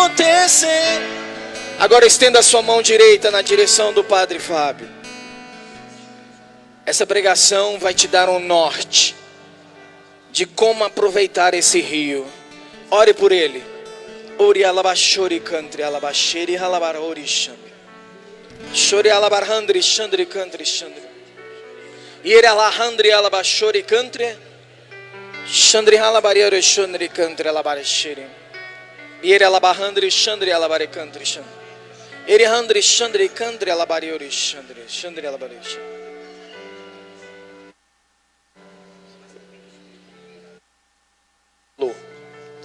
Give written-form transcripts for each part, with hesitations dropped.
acontecer. Agora estenda a sua mão direita na direção do Padre Fábio. Essa pregação vai te dar um norte de como aproveitar esse rio. Ore por ele. Ori alabashori country alabasheri halabarori shambi. Shori alabarhandri chandri country chandri. Ire alahandri alabashori country. Chandri halabariere chandri country alabarasheri. Ire alabahandri chandri alabare country chandri. Ire handri chandri country alabariori chandri. Chandri alabariori.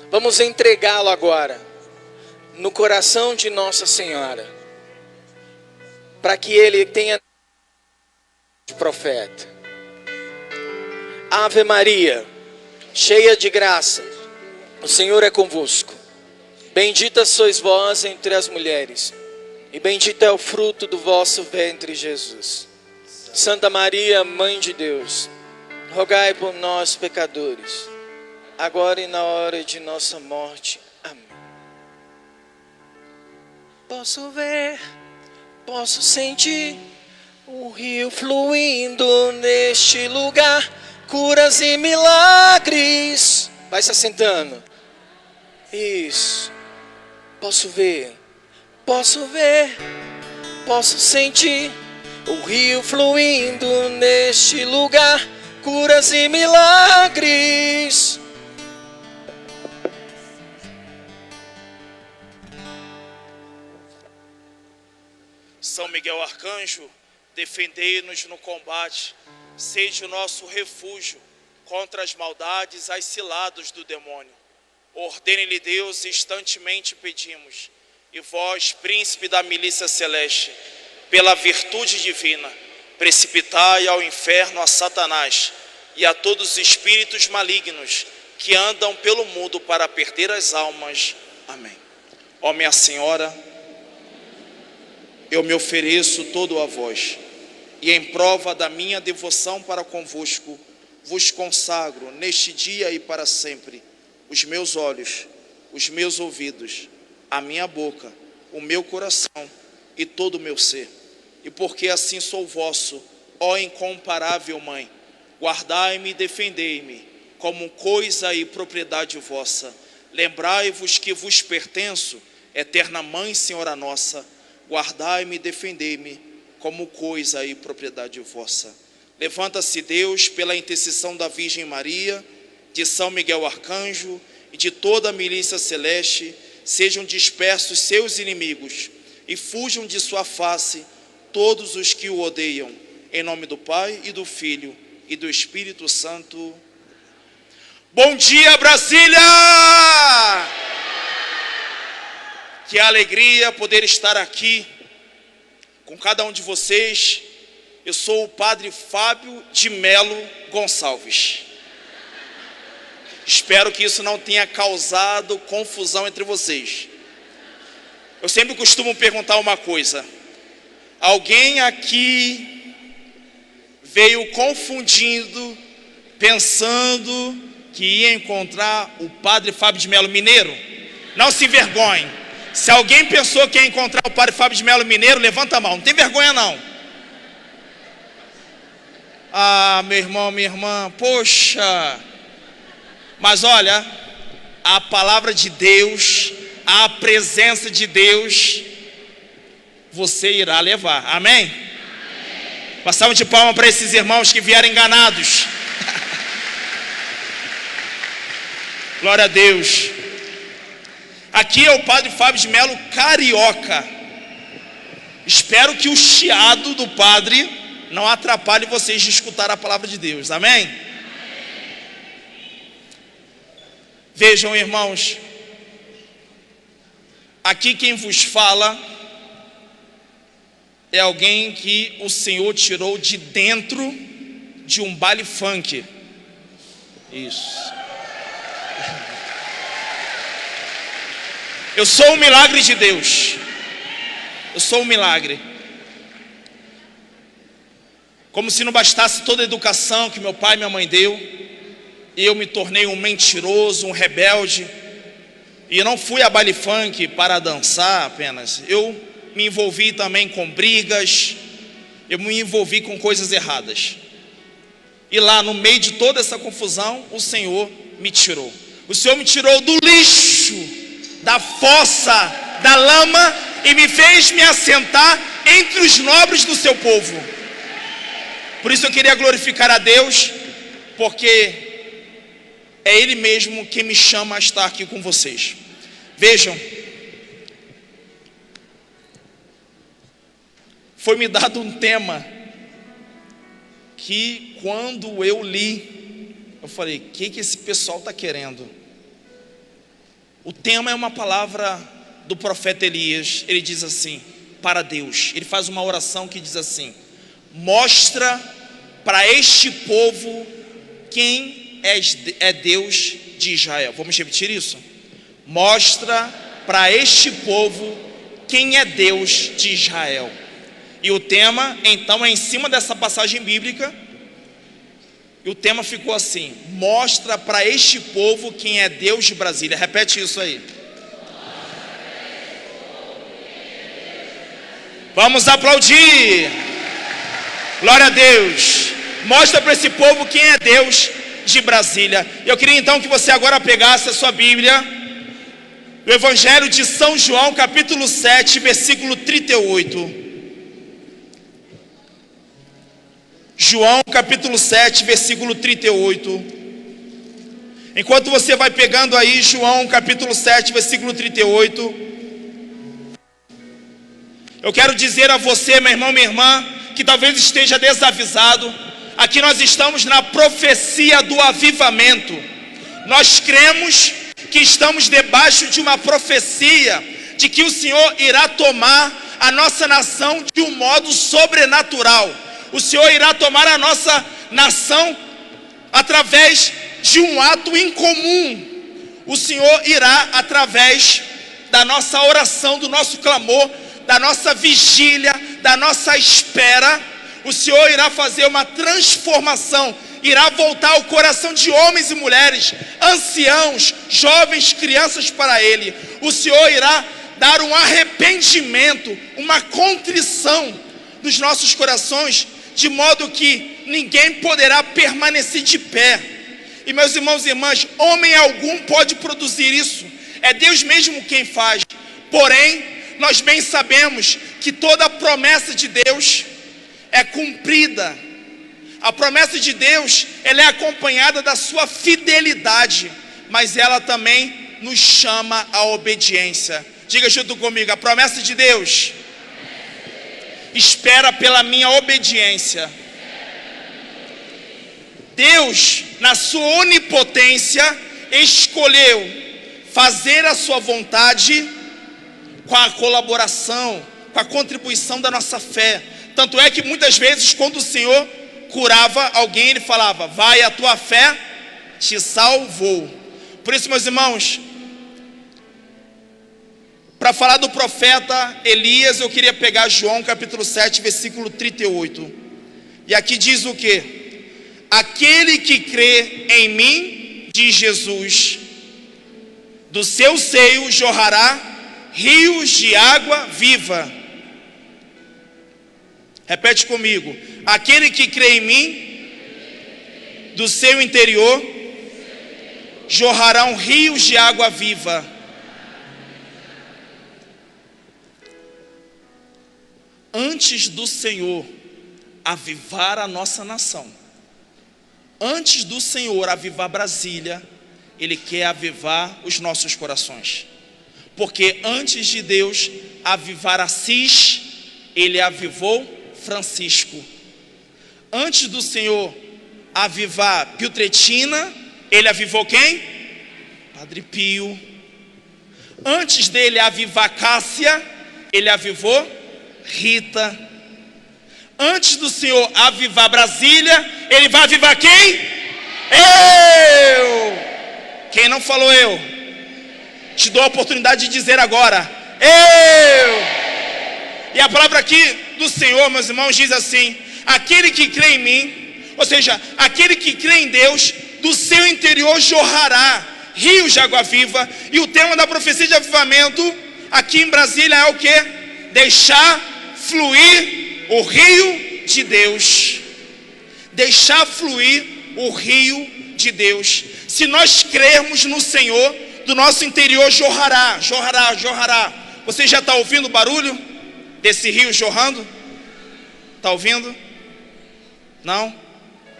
Vamos entregá-lo agora no coração de Nossa Senhora, para que ele tenha profeta. Ave Maria, cheia de graça, o Senhor é convosco. Bendita sois vós entre as mulheres, e bendito é o fruto do vosso ventre, Jesus. Santa Maria, Mãe de Deus, rogai por nós, pecadores, agora e na hora de nossa morte. Amém. Posso ver, posso sentir o rio fluindo neste lugar, curas e milagres. Vai se assentando. Isso. Posso ver, posso sentir o rio fluindo neste lugar, curas e milagres. São Miguel Arcanjo, defendei-nos no combate, seja o nosso refúgio contra as maldades, as ciladas do demônio. Ordene-lhe Deus, instantemente pedimos, e vós, príncipe da milícia celeste, pela virtude divina, precipitai ao inferno a Satanás e a todos os espíritos malignos que andam pelo mundo para perder as almas. Amém. Ó minha Senhora, eu me ofereço todo a vós, e em prova da minha devoção para convosco, vos consagro neste dia e para sempre os meus olhos, os meus ouvidos, a minha boca, o meu coração e todo o meu ser. E porque assim sou vosso, ó incomparável Mãe, guardai-me e defendei-me como coisa e propriedade vossa. Lembrai-vos que vos pertenço, eterna Mãe, Senhora nossa, guardai-me e defendei-me como coisa e propriedade vossa. Levanta-se Deus pela intercessão da Virgem Maria, de São Miguel Arcanjo e de toda a milícia celeste, sejam dispersos seus inimigos e fujam de sua face todos os que o odeiam. Em nome do Pai e do Filho e do Espírito Santo. Bom dia, Brasília! Que alegria poder estar aqui com cada um de vocês. Eu sou o Padre Fábio de Melo Gonçalves. Espero que isso não tenha causado confusão entre vocês. Eu sempre costumo perguntar uma coisa: alguém aqui veio confundindo, pensando que ia encontrar o Padre Fábio de Melo Mineiro? Não se envergonhe. Se alguém pensou que ia encontrar o Padre Fábio de Melo Mineiro, levanta a mão. Não tem vergonha não. Ah, meu irmão, minha irmã, poxa. Mas olha, a palavra de Deus, a presença de Deus, você irá levar. Amém? Passamos de palma para esses irmãos que vieram enganados. Glória a Deus. Aqui é o Padre Fábio de Melo carioca. Espero que o chiado do padre não atrapalhe vocês de escutar a palavra de Deus. Amém? Vejam, irmãos, aqui quem vos fala é alguém que o Senhor tirou de dentro de um baile funk. Isso. Eu sou um milagre de Deus. Eu sou um milagre. Como se não bastasse toda a educação que meu pai e minha mãe deu, eu me tornei um mentiroso, um rebelde, E eu não fui a baile funk para dançar apenas. Eu me envolvi também com brigas. Eu me envolvi com coisas erradas. E lá no meio de toda essa confusão, o Senhor me tirou. O Senhor me tirou do lixo, da fossa, da lama, e me fez me assentar entre os nobres do seu povo. Por isso eu queria glorificar a Deus, porque é Ele mesmo que me chama a estar aqui com vocês. Vejam, foi me dado um tema que quando eu li, eu falei, o que esse pessoal está querendo? O tema é uma palavra do profeta Elias. Ele diz assim, para Deus, ele faz uma oração que diz assim: mostra para este povo quem é Deus de Israel. Vamos repetir isso? Mostra para este povo quem é Deus de Israel. E o tema, então, é em cima dessa passagem bíblica. E o tema ficou assim: mostra para este povo quem é Deus de Brasília. Repete isso aí. Vamos aplaudir. Glória a Deus. Mostra para esse povo quem é Deus de Brasília. Eu queria então que você agora pegasse a sua Bíblia, o Evangelho de São João, capítulo 7, versículo 38. João capítulo 7, versículo 38. Enquanto você vai pegando aí João capítulo 7, versículo 38, eu quero dizer a você, meu irmão, minha irmã, que talvez esteja desavisado. Aqui nós estamos na profecia do avivamento. Nós cremos que estamos debaixo de uma profecia de que o Senhor irá tomar a nossa nação de um modo sobrenatural. O Senhor irá tomar a nossa nação através de um ato incomum. O Senhor irá, através da nossa oração, do nosso clamor, da nossa vigília, da nossa espera, o Senhor irá fazer uma transformação, irá voltar o coração de homens e mulheres, anciãos, jovens, crianças para Ele. O Senhor irá dar um arrependimento, uma contrição nos nossos corações, de modo que ninguém poderá permanecer de pé. E meus irmãos e irmãs, homem algum pode produzir isso, é Deus mesmo quem faz. Porém, nós bem sabemos que toda promessa de Deus é cumprida. A promessa de Deus, ela é acompanhada da sua fidelidade, mas ela também nos chama à obediência. Diga junto comigo: a promessa de Deus espera pela minha obediência. Deus, na sua onipotência, escolheu fazer a sua vontade com a colaboração, com a contribuição da nossa fé. Tanto é que muitas vezes, quando o Senhor curava alguém, Ele falava: vai, a tua fé te salvou. Por isso, meus irmãos, para falar do profeta Elias, eu queria pegar João capítulo 7, versículo 38. E aqui diz o quê? Aquele que crê em mim, diz Jesus, do seu seio jorrará rios de água viva. Repete comigo: aquele que crê em mim, do seu interior jorrarão rios de água viva. Antes do Senhor avivar a nossa nação, antes do Senhor avivar Brasília, Ele quer avivar os nossos corações. Porque antes de Deus avivar Assis, Ele avivou Francisco. Antes do Senhor avivar Piotretina, Ele avivou quem? Padre Pio. Antes dele avivar Cássia, Ele avivou Rita. Antes do Senhor avivar Brasília, Ele vai avivar quem? Eu! Quem não falou eu? Te dou a oportunidade de dizer agora: eu! E a palavra aqui do Senhor, meus irmãos, diz assim: aquele que crê em mim, ou seja, aquele que crê em Deus, do seu interior jorrará rios de água viva. E o tema da profecia de avivamento aqui em Brasília é o quê? Deixar fluir o rio de Deus. Deixar fluir o rio de Deus. Se nós crermos no Senhor, do nosso interior jorrará, jorrará, jorrará. Você já está ouvindo o barulho desse rio jorrando? Está ouvindo? Não?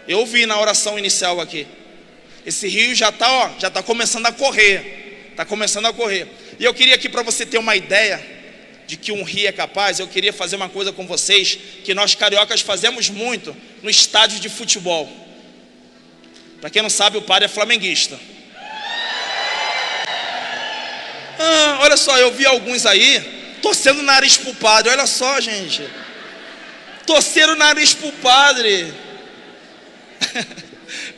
Eu ouvi na oração inicial aqui. Esse rio já está começando a correr. Está começando a correr. E eu queria aqui, para você ter uma ideia de que um rio é capaz, eu queria fazer uma coisa com vocês, que nós cariocas fazemos muito no estádio de futebol. Para quem não sabe, o padre é flamenguista. Olha só, eu vi alguns aí torcendo o nariz pro padre. Olha só, gente, torceram o nariz pro padre.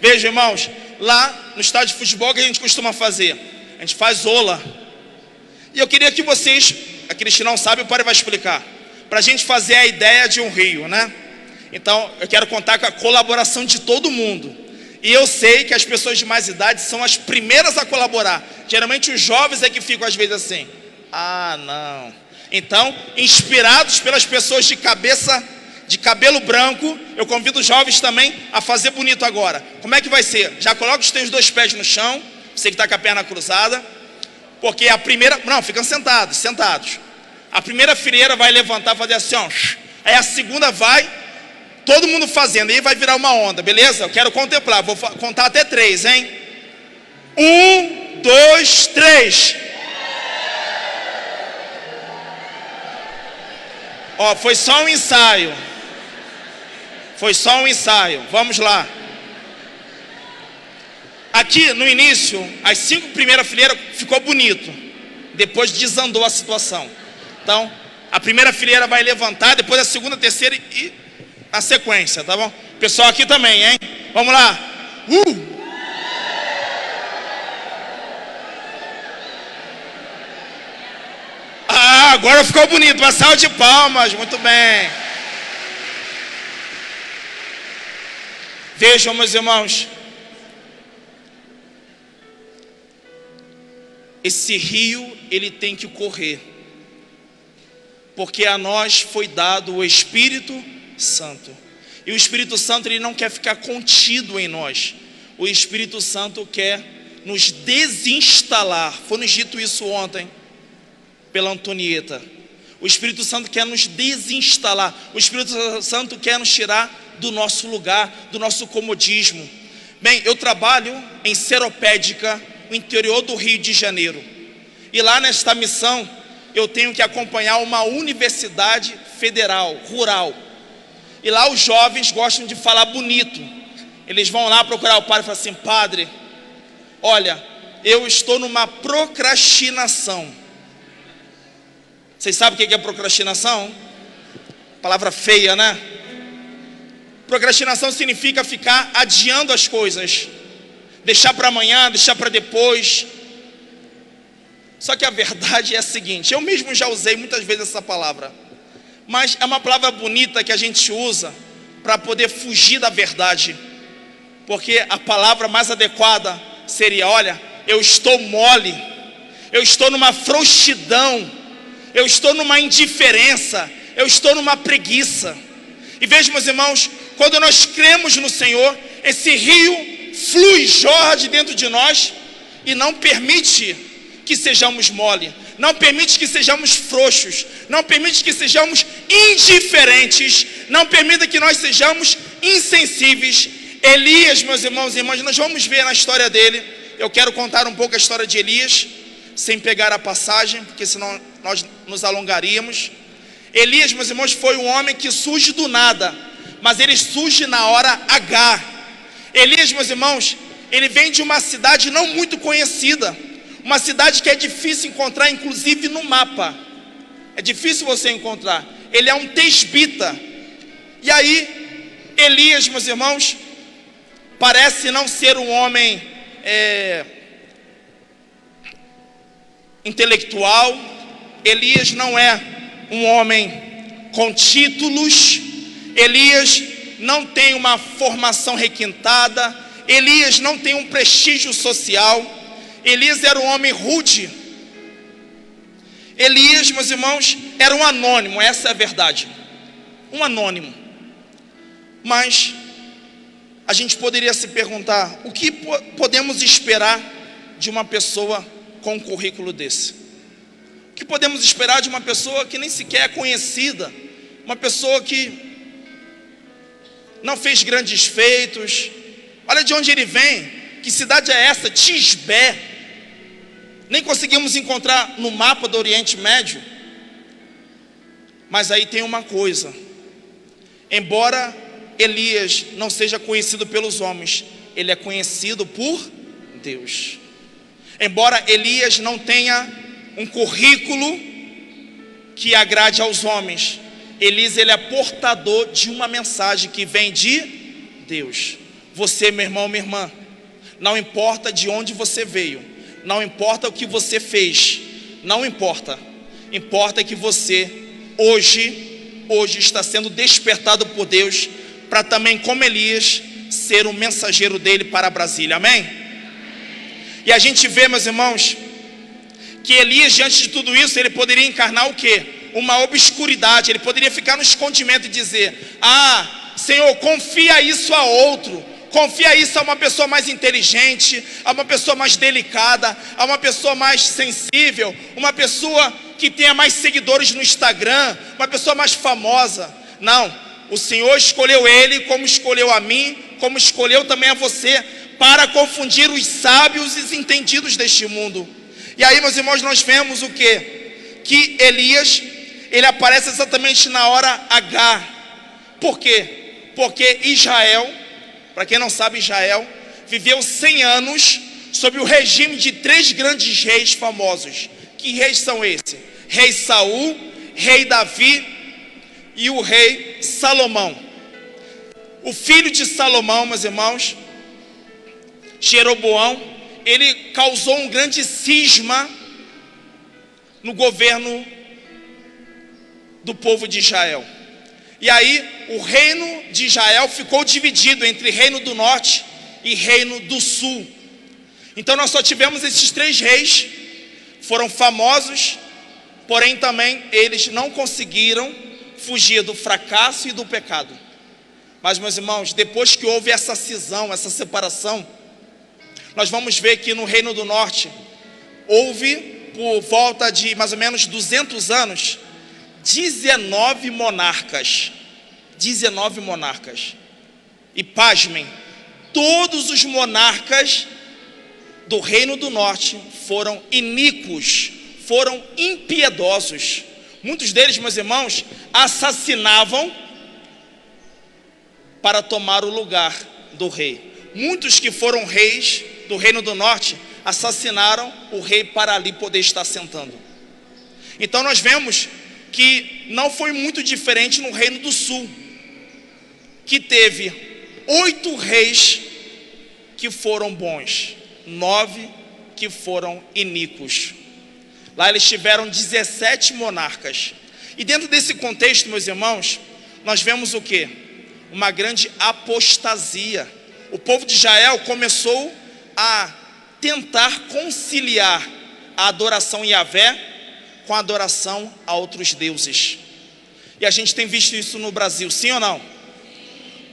Veja, irmãos, lá no estádio de futebol, o que a gente costuma fazer? A gente faz ola. E eu queria que vocês, aqueles que não sabem, o padre vai explicar, para a gente fazer a ideia de um rio, né? Então, eu quero contar com a colaboração de todo mundo. E eu sei que as pessoas de mais idade são as primeiras a colaborar. Geralmente os jovens é que ficam às vezes assim: ah, não. Então, inspirados pelas pessoas de cabelo branco, eu convido os jovens também a fazer bonito agora. Como é que vai ser? Já coloca os teus 2 pés no chão, você que está com a perna cruzada, porque a primeira... Não, ficam sentados. A primeira fileira vai levantar, fazer assim, ó. Aí a segunda vai... Todo mundo fazendo, aí vai virar uma onda, beleza? Eu quero contemplar, vou contar até 3, hein? 1, 2, 3. Ó, foi só um ensaio. Vamos lá. Aqui no início, as 5 primeiras fileiras ficou bonito. Depois desandou a situação. Então, a primeira fileira vai levantar, depois a segunda, a terceira e... na sequência, tá bom? Pessoal aqui também, hein? Vamos lá. Ah, agora ficou bonito. Uma salva de palmas, muito bem. Vejam, meus irmãos, esse rio, ele tem que correr, porque a nós foi dado o Espírito Santo. E o Espírito Santo, ele não quer ficar contido em nós. O Espírito Santo quer nos desinstalar. Foi nos dito isso ontem pela Antonieta. O Espírito Santo quer nos desinstalar. O Espírito Santo quer nos tirar do nosso lugar, do nosso comodismo. Bem, eu trabalho em Seropédica, no interior do Rio de Janeiro. E lá nesta missão, eu tenho que acompanhar uma universidade federal, rural. E lá os jovens gostam de falar bonito. Eles vão lá procurar o padre e falam assim: padre, olha, eu estou numa procrastinação. Vocês sabem o que é procrastinação? Palavra feia, né? Procrastinação significa ficar adiando as coisas, deixar para amanhã, deixar para depois. Só que a verdade é a seguinte: eu mesmo já usei muitas vezes essa palavra, mas é uma palavra bonita que a gente usa para poder fugir da verdade. Porque a palavra mais adequada seria: olha, eu estou mole, eu estou numa frouxidão, eu estou numa indiferença, eu estou numa preguiça. E veja, meus irmãos, quando nós cremos no Senhor, esse rio flui, jorra de dentro de nós e não permite que sejamos mole, não permite que sejamos frouxos, não permite que sejamos indiferentes, não permita que nós sejamos insensíveis. Elias, meus irmãos e irmãs, nós vamos ver na história dele. Eu quero contar um pouco a história de Elias, sem pegar a passagem, porque senão nós nos alongaríamos. Elias, meus irmãos, foi um homem que surge do nada, mas ele surge na hora H. Elias, meus irmãos, ele vem de uma cidade não muito conhecida, uma cidade que é difícil encontrar, inclusive no mapa. É difícil você encontrar. Ele é um tesbita. E aí, Elias, meus irmãos, parece não ser um homem intelectual. Elias não é um homem com títulos. Elias não tem uma formação requintada. Elias não tem um prestígio social. Elias era um homem rude. Elias, meus irmãos, era um anônimo, essa é a verdade. Um anônimo. Mas a gente poderia se perguntar: o que podemos esperar de uma pessoa com um currículo desse? O que podemos esperar de uma pessoa que nem sequer é conhecida? Uma pessoa que não fez grandes feitos. Olha de onde ele vem. Que cidade é essa? Tisbé. Nem conseguimos encontrar no mapa do Oriente Médio. Mas aí tem uma coisa: embora Elias não seja conhecido pelos homens, ele é conhecido por Deus. Embora Elias não tenha um currículo que agrade aos homens, Elias, ele é portador de uma mensagem que vem de Deus. Você, meu irmão, minha irmã, não importa de onde você veio, não importa o que você fez, não importa. Importa que você hoje está sendo despertado por Deus para também, como Elias, ser um mensageiro dele para Brasília, amém? E a gente vê, meus irmãos, que Elias, diante de tudo isso, ele poderia encarnar o quê? Uma obscuridade. Ele poderia ficar no escondimento e dizer: ah, Senhor, confia isso a outro, confia isso a uma pessoa mais inteligente, a uma pessoa mais delicada, a uma pessoa mais sensível, uma pessoa que tenha mais seguidores no Instagram, uma pessoa mais famosa. Não. O Senhor escolheu ele, como escolheu a mim, como escolheu também a você, para confundir os sábios e os entendidos deste mundo. E aí, meus irmãos, nós vemos o quê? Que Elias, ele aparece exatamente na hora H. Por quê? Porque Israel, para quem não sabe, Israel viveu 100 anos sob o regime de 3 grandes reis famosos. Que reis são esses? Rei Saul, rei Davi e o rei Salomão. O filho de Salomão, meus irmãos, Jeroboão, ele causou um grande cisma no governo do povo de Israel. E aí o reino de Israel ficou dividido entre reino do norte e reino do sul. Então nós só tivemos esses 3 reis, foram famosos, porém também eles não conseguiram fugir do fracasso e do pecado. Mas, meus irmãos, depois que houve essa cisão, essa separação, nós vamos ver que no reino do norte houve, por volta de mais ou menos 200 anos, 19 monarcas. 19 monarcas. E pasmem, todos os monarcas do reino do norte foram iníquos, foram impiedosos. Muitos deles, meus irmãos, assassinavam para tomar o lugar do rei. Muitos que foram reis do reino do norte assassinaram o rei para ali poder estar sentando. Então nós vemos que não foi muito diferente no reino do sul, que teve 8 reis que foram bons, 9 que foram iníquos. Lá eles tiveram 17 monarcas. E dentro desse contexto, meus irmãos, nós vemos o quê? Uma grande apostasia. O povo de Israel começou a tentar conciliar a adoração a Yahvé com a adoração a outros deuses. E a gente tem visto isso no Brasil, sim ou não?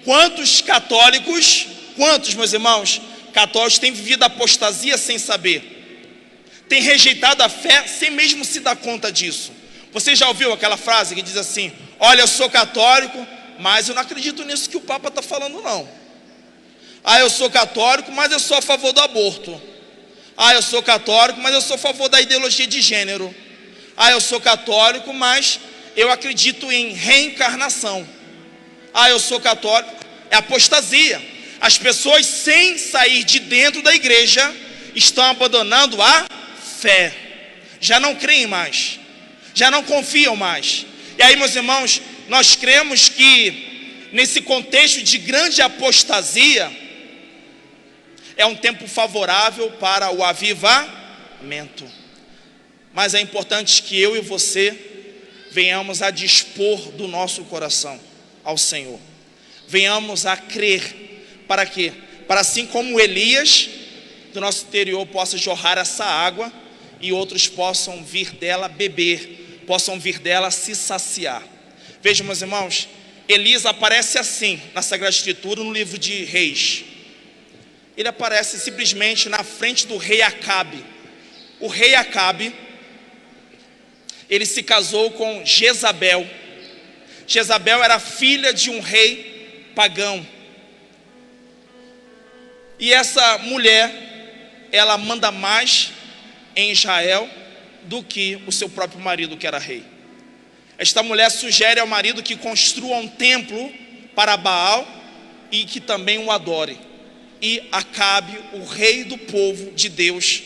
Quantos católicos, meus irmãos, católicos têm vivido a apostasia sem saber? Tem rejeitado a fé sem mesmo se dar conta disso. Você já ouviu aquela frase que diz assim: olha, eu sou católico, mas eu não acredito nisso que o Papa está falando não. Ah, eu sou católico, mas eu sou a favor do aborto. Ah, eu sou católico, mas eu sou a favor da ideologia de gênero. Ah, eu sou católico, mas eu acredito em reencarnação. Ah, eu sou católico. É apostasia. As pessoas, sem sair de dentro da igreja, estão abandonando a fé. Já não creem mais, já não confiam mais. E aí, meus irmãos, nós cremos que nesse contexto de grande apostasia é um tempo favorável para o avivamento. Mas é importante que eu e você venhamos a dispor do nosso coração ao Senhor. Venhamos a crer. Para quê? Para assim como Elias, do nosso interior possa jorrar essa água e outros possam vir dela beber, possam vir dela se saciar. Vejam, meus irmãos, Elias aparece assim na Sagrada Escritura, no livro de Reis. Ele aparece simplesmente na frente do rei Acabe. O rei Acabe, ele se casou com Jezabel. Jezabel era filha de um rei pagão. E essa mulher, ela manda mais em Israel do que o seu próprio marido, que era rei. Esta mulher sugere ao marido que construa um templo para Baal e que também o adore. E Acabe, o rei do povo de Deus,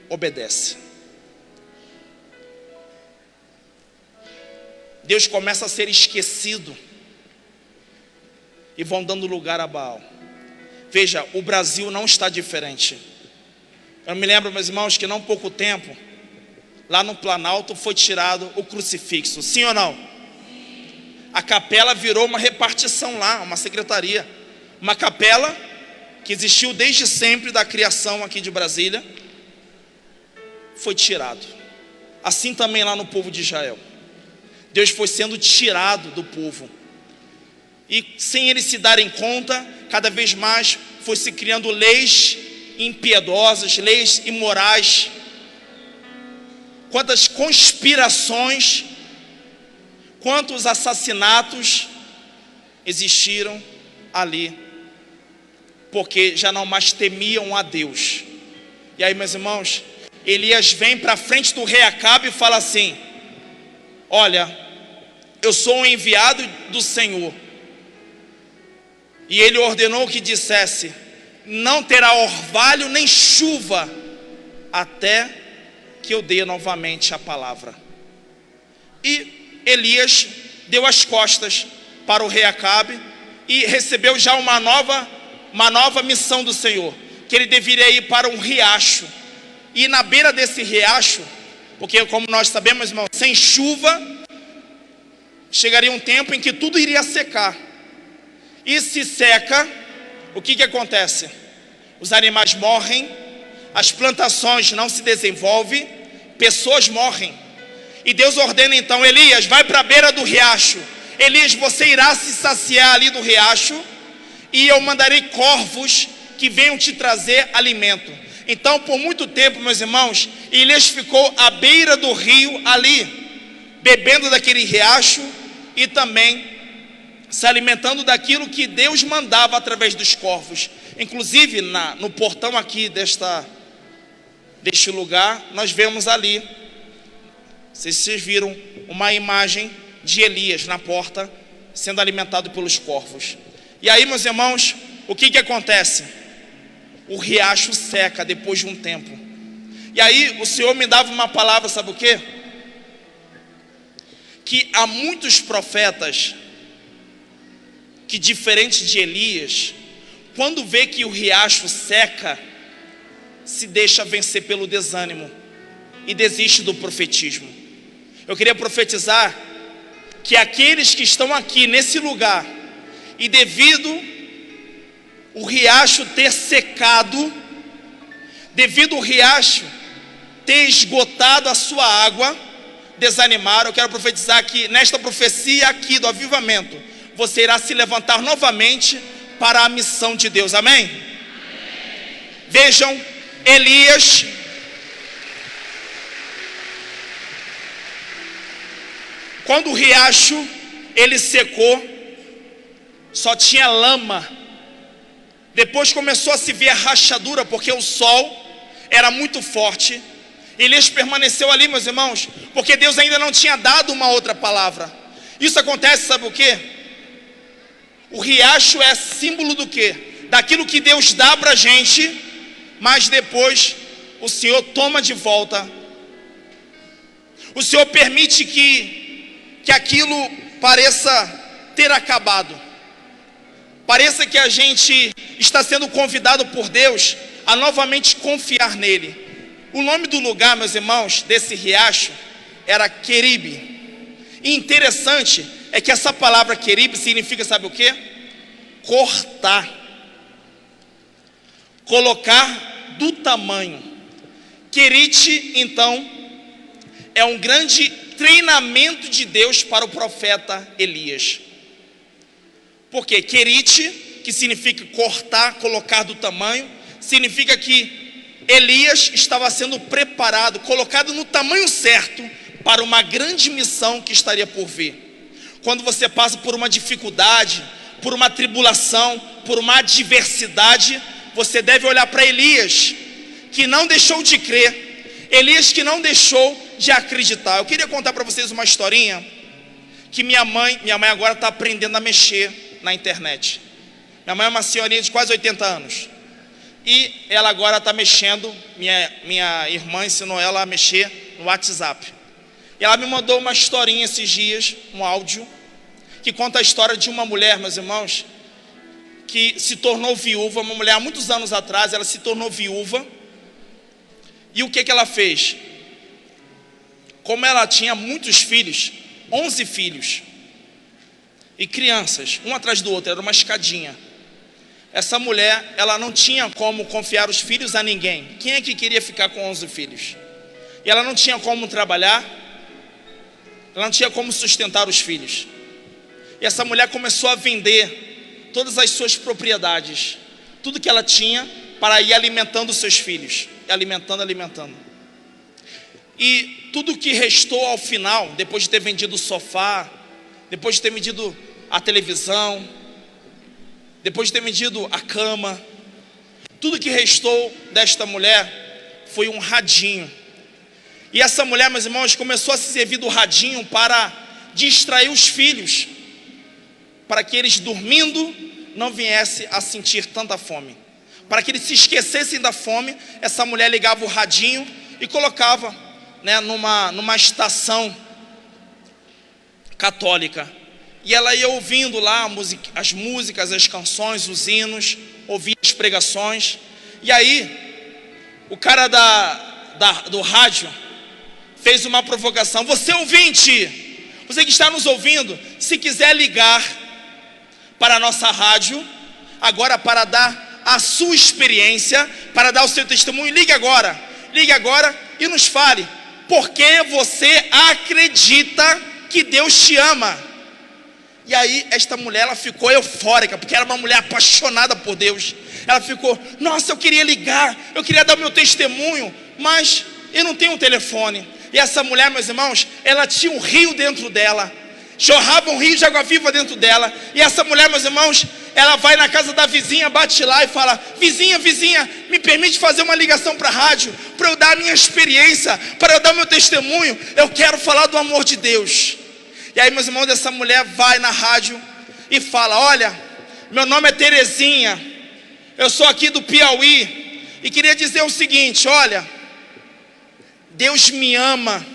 obedece. Deus começa a ser esquecido e vão dando lugar a Baal. Veja, o Brasil não está diferente. Eu me lembro, meus irmãos, que não há pouco tempo, lá no Planalto foi tirado o crucifixo. Sim ou não? A capela virou uma repartição lá, uma secretaria. Uma capela que existiu desde sempre da criação aqui de Brasília, foi tirado. Assim também lá no povo de Israel. Deus foi sendo tirado do povo. E sem eles se darem conta, cada vez mais foi se criando leis impiedosas, leis imorais. Quantas conspirações, quantos assassinatos existiram ali, porque já não mais temiam a Deus. E aí, meus irmãos, Elias vem para frente do rei Acabe e fala assim: olha, eu sou um enviado do Senhor. E ele ordenou que dissesse: não terá orvalho nem chuva, até que eu dê novamente a palavra. E Elias deu as costas para o rei Acabe e recebeu já uma nova missão do Senhor, que ele deveria ir para um riacho. E na beira desse riacho, porque como nós sabemos, irmão, sem chuva, chegaria um tempo em que tudo iria secar. E se seca, o que acontece? Os animais morrem, as plantações não se desenvolvem, pessoas morrem. E Deus ordena então: Elias, vai para a beira do riacho. Elias, você irá se saciar ali do riacho, e eu mandarei corvos que venham te trazer alimento. Então, por muito tempo, meus irmãos, Elias ficou à beira do rio ali, bebendo daquele riacho e também se alimentando daquilo que Deus mandava através dos corvos. Inclusive, no portão aqui deste lugar, nós vemos ali, não sei se vocês viram, uma imagem de Elias na porta, sendo alimentado pelos corvos. E aí, meus irmãos, o que acontece? O riacho seca depois de um tempo. E aí o Senhor me dava uma palavra, sabe o quê? Que há muitos profetas que, diferente de Elias, quando vê que o riacho seca, se deixa vencer pelo desânimo e desiste do profetismo. Eu queria profetizar que aqueles que estão aqui nesse lugar, e devido o riacho ter secado, devido o riacho ter esgotado a sua água, desanimaram, eu quero profetizar que nesta profecia aqui do avivamento, você irá se levantar novamente para a missão de Deus, amém? Vejam, Elias, quando o riacho ele secou, só tinha lama. Depois começou a se ver a rachadura, porque o sol era muito forte. Elias permaneceu ali, meus irmãos, porque Deus ainda não tinha dado uma outra palavra. Isso acontece, sabe o quê? O riacho é símbolo do quê? Daquilo que Deus dá para a gente, mas depois o Senhor toma de volta. O Senhor permite que aquilo pareça ter acabado. Pareça que a gente está sendo convidado por Deus a novamente confiar nele. O nome do lugar, meus irmãos, desse riacho era Queribe. E interessante é que essa palavra Queribe significa, sabe o quê? Cortar. Colocar do tamanho. Querite, então, é um grande treinamento de Deus para o profeta Elias. Por quê? Querite, que significa cortar, colocar do tamanho, significa que Elias estava sendo preparado, colocado no tamanho certo para uma grande missão que estaria por vir. Quando você passa por uma dificuldade, por uma tribulação, por uma adversidade, você deve olhar para Elias, que não deixou de crer, Elias que não deixou de acreditar. Eu queria contar para vocês uma historinha, que minha mãe agora está aprendendo a mexer na internet. Minha mãe é uma senhorinha de quase 80 anos, e ela agora está mexendo, minha irmã ensinou ela a mexer no WhatsApp. E ela me mandou uma historinha esses dias, um áudio, que conta a história de uma mulher, meus irmãos, que se tornou viúva. Uma mulher há muitos anos atrás, ela se tornou viúva. E o que ela fez? Como ela tinha muitos filhos, 11 filhos, e crianças, um atrás do outro, era uma escadinha. Essa mulher, ela não tinha como confiar os filhos a ninguém. Quem é que queria ficar com 11 filhos? E ela não tinha como trabalhar, ela não tinha como sustentar os filhos. E essa mulher começou a vender todas as suas propriedades, tudo que ela tinha, para ir alimentando os seus filhos, alimentando. E tudo que restou ao final, depois de ter vendido o sofá, depois de ter vendido a televisão, depois de ter vendido a cama, tudo que restou desta mulher foi um radinho. E essa mulher, meus irmãos, começou a se servir do radinho para distrair os filhos, para que eles, dormindo, não viessem a sentir tanta fome. Para que eles se esquecessem da fome, essa mulher ligava o radinho e colocava, numa estação católica. E ela ia ouvindo lá as músicas, as canções, os hinos, ouvia as pregações. E aí, o cara do rádio fez uma provocação: você ouvinte, você que está nos ouvindo, se quiser ligar para a nossa rádio, agora para dar a sua experiência, para dar o seu testemunho, ligue agora e nos fale, por que você acredita que Deus te ama? E aí esta mulher, ela ficou eufórica, porque era uma mulher apaixonada por Deus. Ela ficou: nossa, eu queria ligar, eu queria dar o meu testemunho, mas eu não tenho um telefone. E essa mulher, meus irmãos, ela tinha um rio dentro dela, jorrava um rio de água viva dentro dela. E essa mulher, meus irmãos, ela vai na casa da vizinha, bate lá e fala: vizinha, me permite fazer uma ligação para a rádio, para eu dar a minha experiência, para eu dar o meu testemunho, eu quero falar do amor de Deus. E aí, meus irmãos, essa mulher vai na rádio e fala: olha, meu nome é Terezinha, eu sou aqui do Piauí, e queria dizer o seguinte: olha, Deus me ama.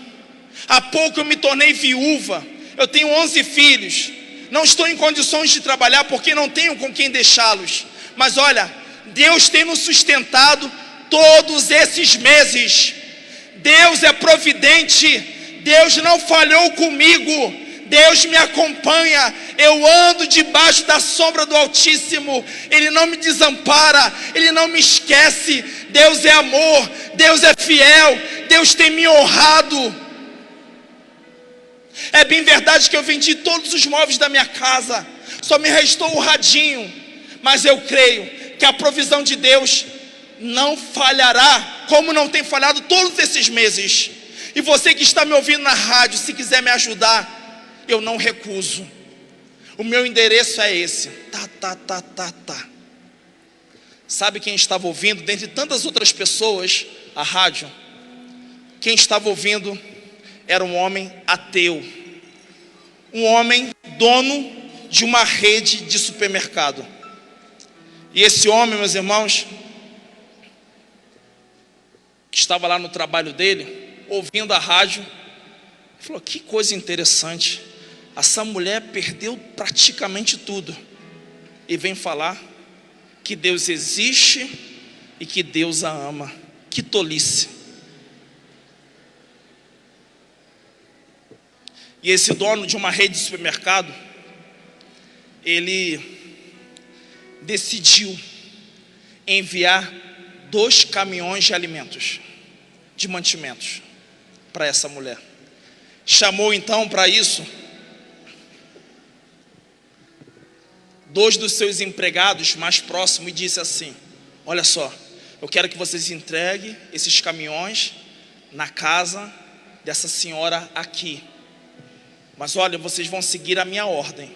Há pouco eu me tornei viúva, eu tenho 11 filhos, não estou em condições de trabalhar porque não tenho com quem deixá-los, mas olha, Deus tem nos sustentado todos esses meses. Deus é providente, Deus não falhou comigo, Deus me acompanha, eu ando debaixo da sombra do Altíssimo, Ele não me desampara, Ele não me esquece. Deus é amor, Deus é fiel, Deus tem me honrado. É bem verdade que eu vendi todos os móveis da minha casa, só me restou o radinho, mas eu creio que a provisão de Deus não falhará, como não tem falhado todos esses meses. E você que está me ouvindo na rádio, se quiser me ajudar, eu não recuso. O meu endereço é esse. Sabe quem estava ouvindo? Dentre tantas outras pessoas, a rádio, quem estava ouvindo era um homem ateu, um homem dono de uma rede de supermercado. E esse homem, meus irmãos, que estava lá no trabalho dele, ouvindo a rádio, falou: que coisa interessante, essa mulher perdeu praticamente tudo e vem falar que Deus existe e que Deus a ama. Que tolice. E esse dono de uma rede de supermercado, ele decidiu enviar 2 caminhões de alimentos, de mantimentos, para essa mulher. Chamou então para isso 2 dos seus empregados mais próximos e disse assim: olha só, eu quero que vocês entreguem esses caminhões na casa dessa senhora aqui. Mas olha, vocês vão seguir a minha ordem.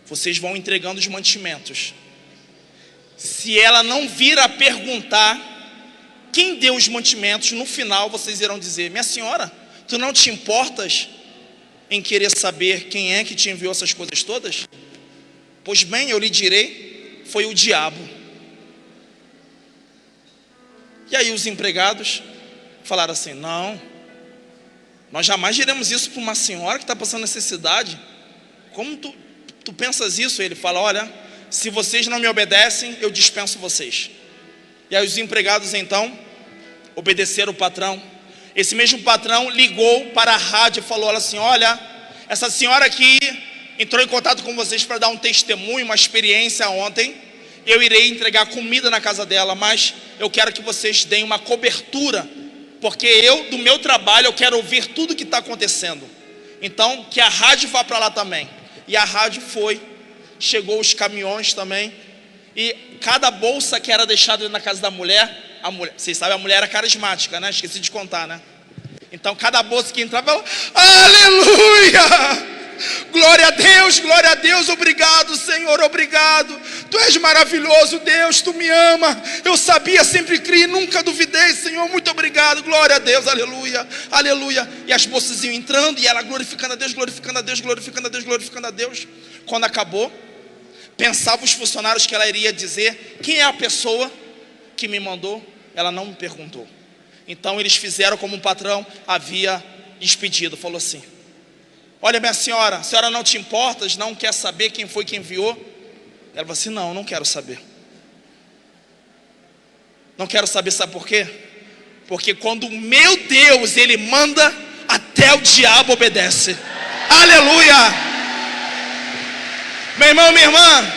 Vocês vão entregando os mantimentos. Se ela não vir a perguntar quem deu os mantimentos, no final vocês irão dizer: minha senhora, tu não te importas em querer saber quem é que te enviou essas coisas todas? Pois bem, eu lhe direi, foi o diabo. E aí os empregados falaram assim: não, nós jamais diremos isso para uma senhora que está passando necessidade. Como tu pensas isso? Ele fala: olha, se vocês não me obedecem, eu dispenso vocês. E aí os empregados então obedeceram o patrão. Esse mesmo patrão ligou para a rádio e falou assim: olha, essa senhora aqui entrou em contato com vocês para dar um testemunho, uma experiência ontem. Eu irei entregar comida na casa dela, mas eu quero que vocês deem uma cobertura, porque eu, do meu trabalho, eu quero ouvir tudo que está acontecendo. Então, que a rádio vá para lá também. E a rádio foi, chegou os caminhões também, e cada bolsa que era deixada na casa da mulher, vocês sabem, a mulher era carismática, né? Esqueci de contar, né? Então, cada bolsa que entrava, ela: aleluia! Glória a Deus, obrigado Senhor, obrigado, Tu és maravilhoso Deus, Tu me ama, eu sabia, sempre criei, nunca duvidei Senhor, muito obrigado, glória a Deus, aleluia, aleluia. E as moças iam entrando e ela glorificando a Deus, glorificando a Deus, glorificando a Deus, glorificando a Deus. Quando acabou, pensava os funcionários que ela iria dizer: quem é a pessoa que me mandou? Ela não me perguntou. Então eles fizeram como o patrão havia despedido, falou assim: olha, minha senhora, a senhora não te importas, não quer saber quem foi que enviou? Ela falou assim: não quero saber. Não quero saber, sabe por quê? Porque quando o meu Deus, Ele manda, até o diabo obedece. Aleluia! Meu irmão, minha irmã,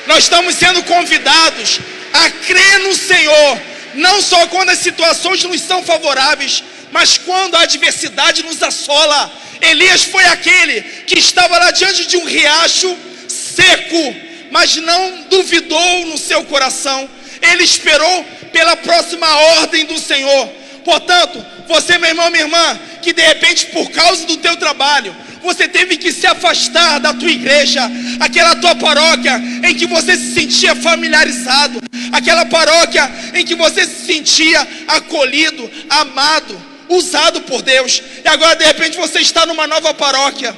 nós estamos sendo convidados a crer no Senhor, não só quando as situações nos são favoráveis, mas quando a adversidade nos assola. Elias foi aquele que estava lá diante de um riacho seco, mas não duvidou no seu coração. Ele esperou pela próxima ordem do Senhor. Portanto, você, meu irmão, minha irmã, que de repente por causa do teu trabalho, você teve que se afastar da tua igreja, aquela tua paróquia em que você se sentia familiarizado, aquela paróquia em que você se sentia acolhido, amado, usado por Deus. E agora de repente você está numa nova paróquia,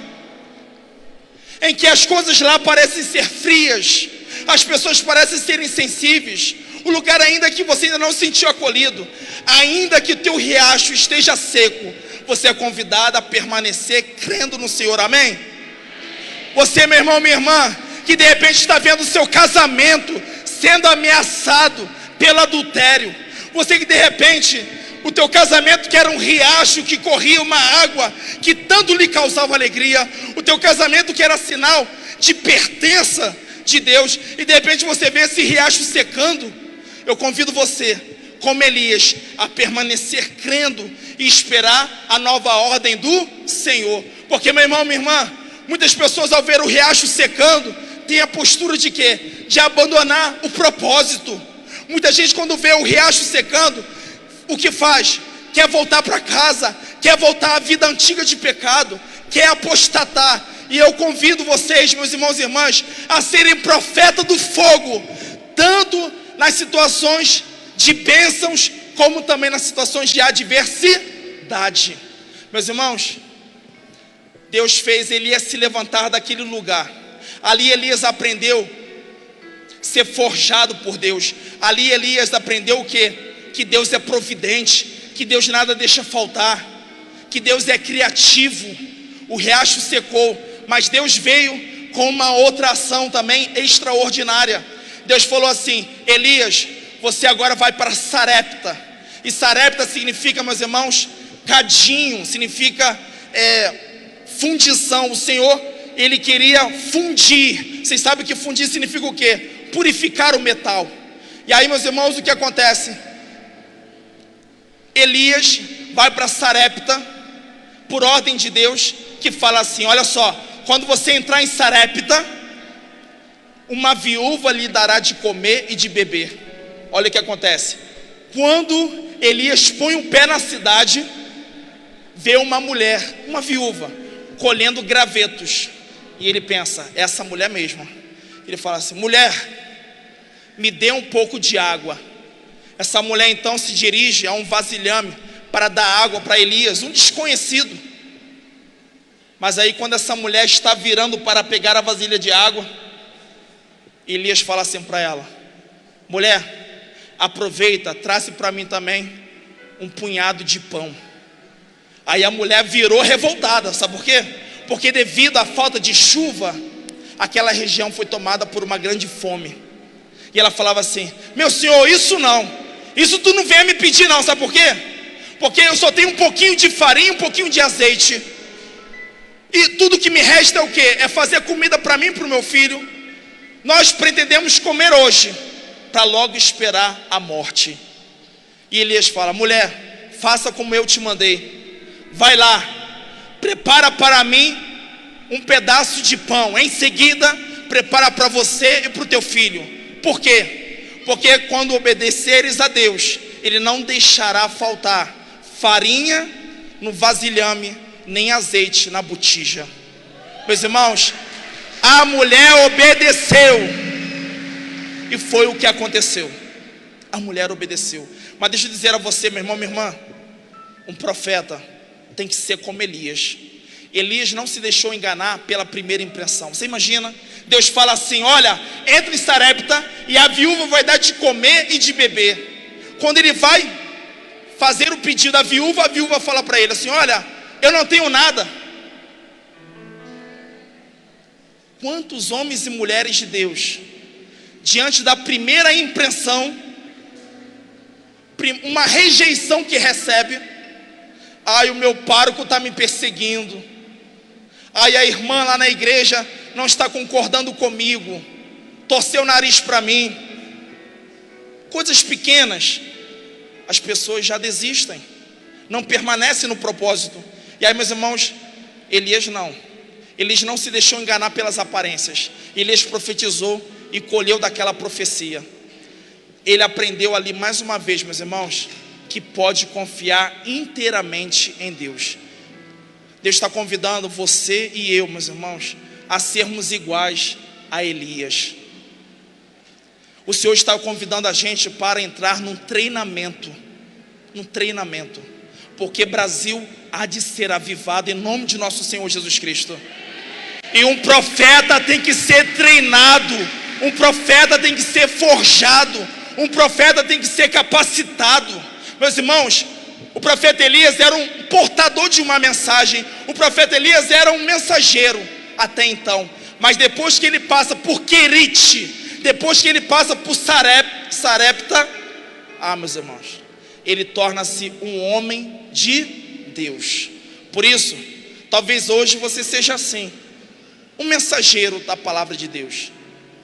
em que as coisas lá parecem ser frias, as pessoas parecem ser insensíveis, o lugar ainda que você ainda não se sentiu acolhido, ainda que o teu riacho esteja seco, você é convidado a permanecer crendo no Senhor, amém? Você, meu irmão, minha irmã, que de repente está vendo o seu casamento sendo ameaçado pelo adultério, você que de repente, o teu casamento que era um riacho que corria uma água que tanto lhe causava alegria, o teu casamento que era sinal de pertença de Deus, e de repente você vê esse riacho secando, eu convido você, como Elias, a permanecer crendo e esperar a nova ordem do Senhor. Porque, meu irmão, minha irmã, muitas pessoas ao ver o riacho secando, têm a postura de quê? De abandonar o propósito. Muita gente, quando vê o riacho secando, o que faz? Quer voltar para casa, quer voltar à vida antiga de pecado, quer apostatar. E eu convido vocês, meus irmãos e irmãs, a serem profeta do fogo, tanto nas situações de bênçãos, como também nas situações de adversidade. Meus irmãos, Deus fez Elias se levantar daquele lugar. Ali Elias aprendeu a ser forjado por Deus. Ali Elias aprendeu o quê? Que Deus é providente, que Deus nada deixa faltar, que Deus é criativo. O riacho secou, mas Deus veio com uma outra ação também extraordinária. Deus falou assim: Elias, você agora vai para Sarepta. E Sarepta significa, meus irmãos, cadinho, significa fundição. O Senhor, Ele queria fundir. Vocês sabem que fundir significa o quê? Purificar o metal. E aí, meus irmãos, o que acontece? Elias vai para Sarepta, por ordem de Deus, que fala assim: olha só, quando você entrar em Sarepta, uma viúva lhe dará de comer e de beber. Olha o que acontece. Quando Elias põe o pé na cidade, vê uma mulher, uma viúva, colhendo gravetos. E ele pensa: essa mulher mesmo. Ele fala assim: mulher, me dê um pouco de água. Essa mulher então se dirige a um vasilhame para dar água para Elias, um desconhecido. Mas aí, quando essa mulher está virando para pegar a vasilha de água, Elias fala assim para ela: mulher, aproveita, traz para mim também um punhado de pão. Aí a mulher virou revoltada, sabe por quê? Porque devido à falta de chuva, aquela região foi tomada por uma grande fome. E ela falava assim: meu senhor, isso não, isso tu não venha me pedir não, sabe por quê? Porque eu só tenho um pouquinho de farinha, um pouquinho de azeite, e tudo que me resta é o quê? É fazer comida para mim e para o meu filho. Nós pretendemos comer hoje, para logo esperar a morte. E Elias fala: mulher, faça como eu te mandei. Vai lá, prepara para mim um pedaço de pão. Em seguida, prepara para você e para o teu filho. Por quê? Porque quando obedeceres a Deus, Ele não deixará faltar farinha no vasilhame, nem azeite na botija. Meus irmãos, a mulher obedeceu, e foi o que aconteceu. A mulher obedeceu. Mas deixa eu dizer a você, meu irmão, minha irmã, um profeta tem que ser como Elias. Elias não se deixou enganar pela primeira impressão. Você imagina? Deus fala assim: olha, entra em Sarepta e a viúva vai dar de comer e de beber. Quando ele vai fazer o pedido à viúva, a viúva fala para ele assim: olha, eu não tenho nada. Quantos homens e mulheres de Deus, diante da primeira impressão, uma rejeição que recebe: ai, o meu pároco está me perseguindo, ai, a irmã lá na igreja não está concordando comigo, torceu o nariz para mim. Coisas pequenas, as pessoas já desistem, não permanecem no propósito. E aí, meus irmãos, Elias não se deixou enganar pelas aparências. Elias profetizou e colheu daquela profecia. Ele aprendeu ali mais uma vez, meus irmãos, que pode confiar inteiramente em Deus. Deus está convidando você e eu, meus irmãos, a sermos iguais a Elias. O Senhor está convidando a gente para entrar num treinamento, porque Brasil há de ser avivado em nome de nosso Senhor Jesus Cristo. E um profeta tem que ser treinado, um profeta tem que ser forjado, um profeta tem que ser capacitado. Meus irmãos, o profeta Elias era um portador de uma mensagem, o profeta Elias era um mensageiro até então. Mas depois que ele passa por Querite, depois que ele passa por Sarepta, meus irmãos, ele torna-se um homem de Deus. Por isso, talvez hoje você seja assim, um mensageiro da palavra de Deus.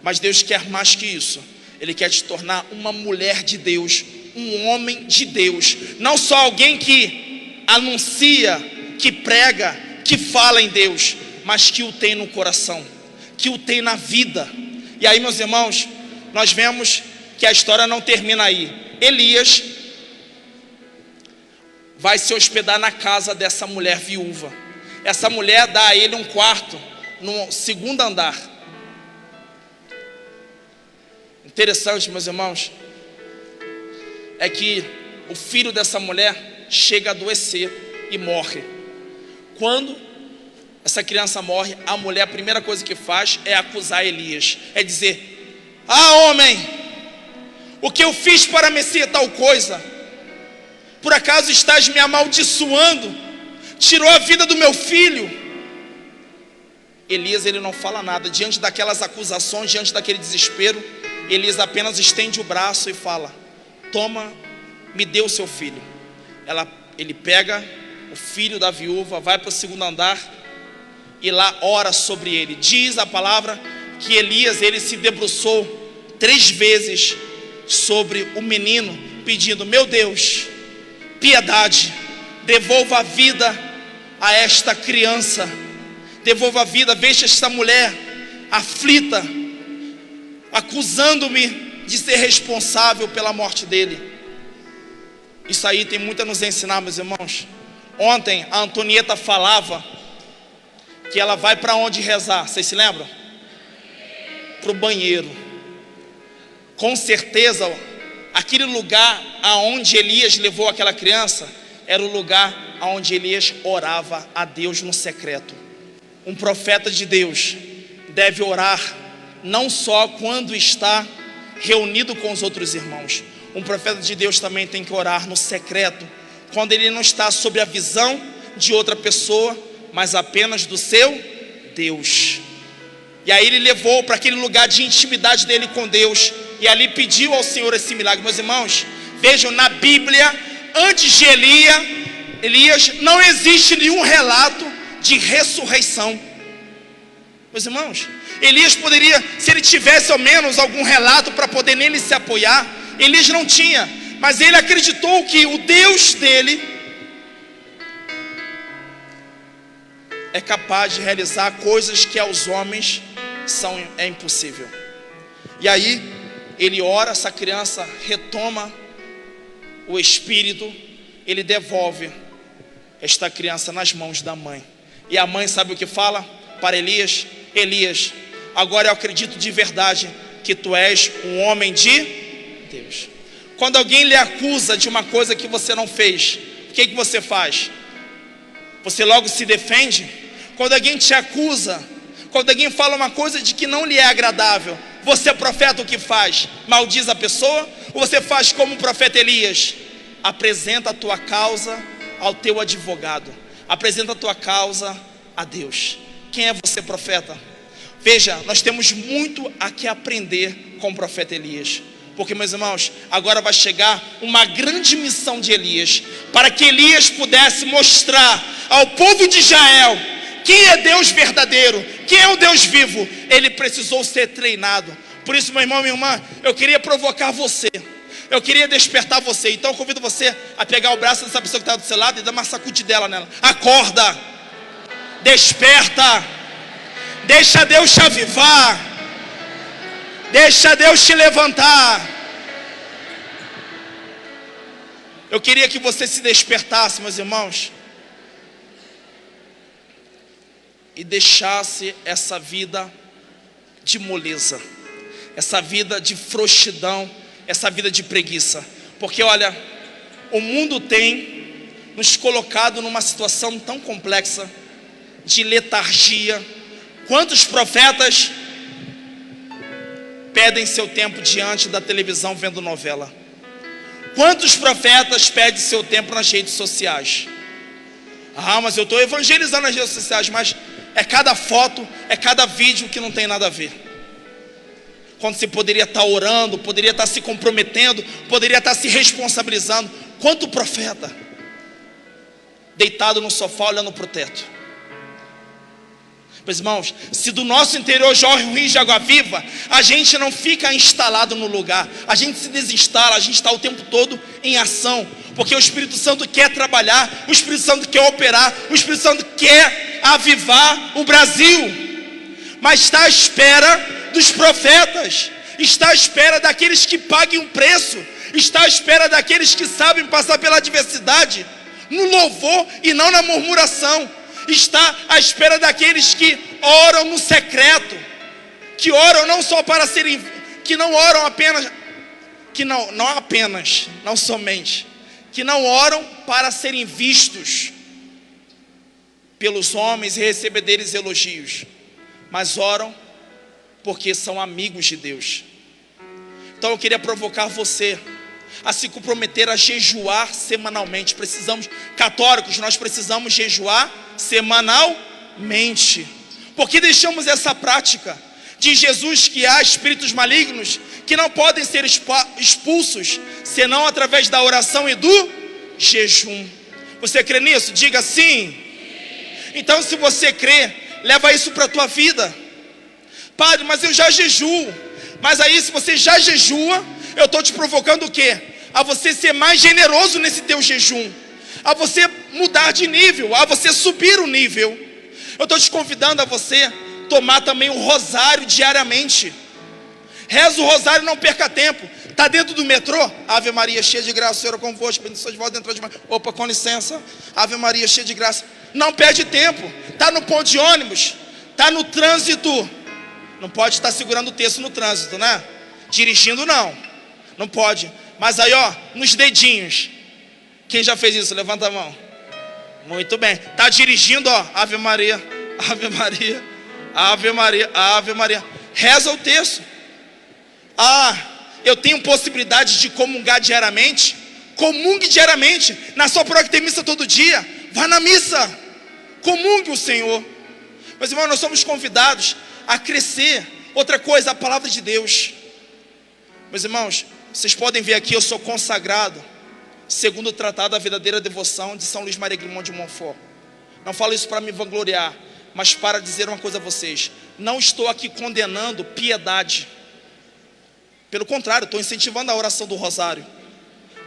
Mas Deus quer mais que isso. Ele quer te tornar uma mulher de Deus, um homem de Deus. Não só alguém que anuncia, que prega, que fala em Deus, mas que o tem no coração, que o tem na vida. E aí, meus irmãos, nós vemos que a história não termina aí. Elias vai se hospedar na casa dessa mulher viúva. Essa mulher dá a ele um quarto no segundo andar. Interessante, meus irmãos, é que o filho dessa mulher chega a adoecer e morre. Quando essa criança morre, a mulher, a primeira coisa que faz é acusar Elias, é dizer: homem, o que eu fiz para merecer tal coisa? Por acaso estás me amaldiçoando? Tirou a vida do meu filho. Elias, ele não fala nada diante daquelas acusações, diante daquele desespero. Elias apenas estende o braço e fala: toma, me dê o seu filho. Ele pega o filho da viúva, vai para o segundo andar e lá ora sobre ele. Diz a palavra que Elias, ele se debruçou 3 vezes sobre o menino, pedindo: meu Deus, piedade, devolva a vida a esta criança, devolva a vida, veja esta mulher aflita, acusando-me de ser responsável pela morte dele. Isso aí tem muito a nos ensinar, meus irmãos. Ontem a Antonieta falava que ela vai para onde rezar, vocês se lembram? Para o banheiro. Com certeza, aquele lugar aonde Elias levou aquela criança era o lugar aonde Elias orava a Deus no secreto. Um profeta de Deus deve orar não só quando está reunido com os outros irmãos. Um profeta de Deus também tem que orar no secreto, quando ele não está sob a visão de outra pessoa, mas apenas do seu Deus. E aí ele levou para aquele lugar de intimidade dele com Deus, e ali pediu ao Senhor esse milagre. Meus irmãos, vejam, na Bíblia, antes de Elias, não existe nenhum relato de ressurreição. Meus irmãos, Elias poderia, se ele tivesse ao menos algum relato para poder nele se apoiar, Elias não tinha, mas ele acreditou que o Deus dele é capaz de realizar coisas que aos homens é impossível. E aí ele ora, essa criança retoma o espírito, ele devolve esta criança nas mãos da mãe. E a mãe sabe o que fala para Elias? Elias, agora eu acredito de verdade que tu és um homem de Deus. Quando alguém lhe acusa de uma coisa que você não fez, o que você faz? Você logo se defende? Quando alguém te acusa, quando alguém fala uma coisa de que não lhe é agradável, você, profeta, o que faz? Maldiz a pessoa? Ou você faz como o profeta Elias? Apresenta a tua causa ao teu advogado, apresenta a tua causa a Deus. Quem é você, profeta? Veja, nós temos muito a que aprender com o profeta Elias, porque, meus irmãos, agora vai chegar uma grande missão de Elias, para que Elias pudesse mostrar ao povo de Israel quem é Deus verdadeiro, quem é o Deus vivo. Ele precisou ser treinado. Por isso, meu irmão, minha irmã, eu queria provocar você, eu queria despertar você. Então eu convido você a pegar o braço dessa pessoa que está do seu lado e dar uma sacudidela nela. Acorda, desperta, deixa Deus te avivar, deixa Deus te levantar. Eu queria que você se despertasse, meus irmãos, e deixasse essa vida de moleza, essa vida de frouxidão, essa vida de preguiça. Porque olha, o mundo tem nos colocado numa situação tão complexa de letargia. Quantos profetas perdem seu tempo diante da televisão vendo novela? Quantos profetas perdem seu tempo nas redes sociais? Ah, mas eu estou evangelizando nas redes sociais, mas é cada foto, é cada vídeo que não tem nada a ver. Quando você poderia estar orando, poderia estar se comprometendo, poderia estar se responsabilizando. Quanto profeta deitado no sofá olhando para o teto. Meus irmãos, se do nosso interior jorra um rio de água viva, a gente não fica instalado no lugar, a gente se desinstala, a gente está o tempo todo em ação, porque o Espírito Santo quer trabalhar, o Espírito Santo quer operar, o Espírito Santo quer avivar o Brasil, mas está à espera dos profetas, está à espera daqueles que paguem um preço, está à espera daqueles que sabem passar pela adversidade, no louvor e não na murmuração. Está à espera daqueles que oram no secreto, que oram não só para serem, que não oram apenas, que não somente, que não oram para serem vistos pelos homens e receber deles elogios, mas oram porque são amigos de Deus. Então eu queria provocar você a se comprometer a jejuar semanalmente. Católicos, nós precisamos jejuar semanalmente. Porque deixamos essa prática de Jesus, que há espíritos malignos que não podem ser expulsos senão através da oração e do jejum. Você crê nisso? Diga sim. Então, se você crê, leva isso para a tua vida. Padre, mas eu já jejuo. Mas aí, se você já jejua, eu estou te provocando o quê? A você ser mais generoso nesse teu jejum, a você mudar de nível, a você subir o nível. Eu estou te convidando a você tomar também o rosário diariamente. Reza o rosário, não perca tempo. Está dentro do metrô? Ave Maria, cheia de graça, o Senhor é convosco, bendita sois vós dentro de mim. Opa, com licença. Ave Maria, cheia de graça. Não perde tempo. Está no ponto de ônibus, está no trânsito. Não pode estar segurando o texto no trânsito, né? Dirigindo não pode. Mas aí, ó, nos dedinhos. Quem já fez isso? Levanta a mão. Muito bem. Está dirigindo, ó, Ave Maria, Ave Maria, Ave Maria, Ave Maria. Reza o texto. Eu tenho possibilidade de comungar diariamente? Comungue diariamente. Na sua paróquia tem missa todo dia. Vá na missa. Comungue o Senhor. Meus irmãos, nós somos convidados a crescer. Outra coisa, a palavra de Deus. Meus irmãos, vocês podem ver aqui, eu sou consagrado segundo o Tratado da Verdadeira Devoção de São Luís Maria Grimond de Montfort. Não falo isso para me vangloriar, mas para dizer uma coisa a vocês. Não estou aqui condenando piedade. Pelo contrário, estou incentivando a oração do rosário.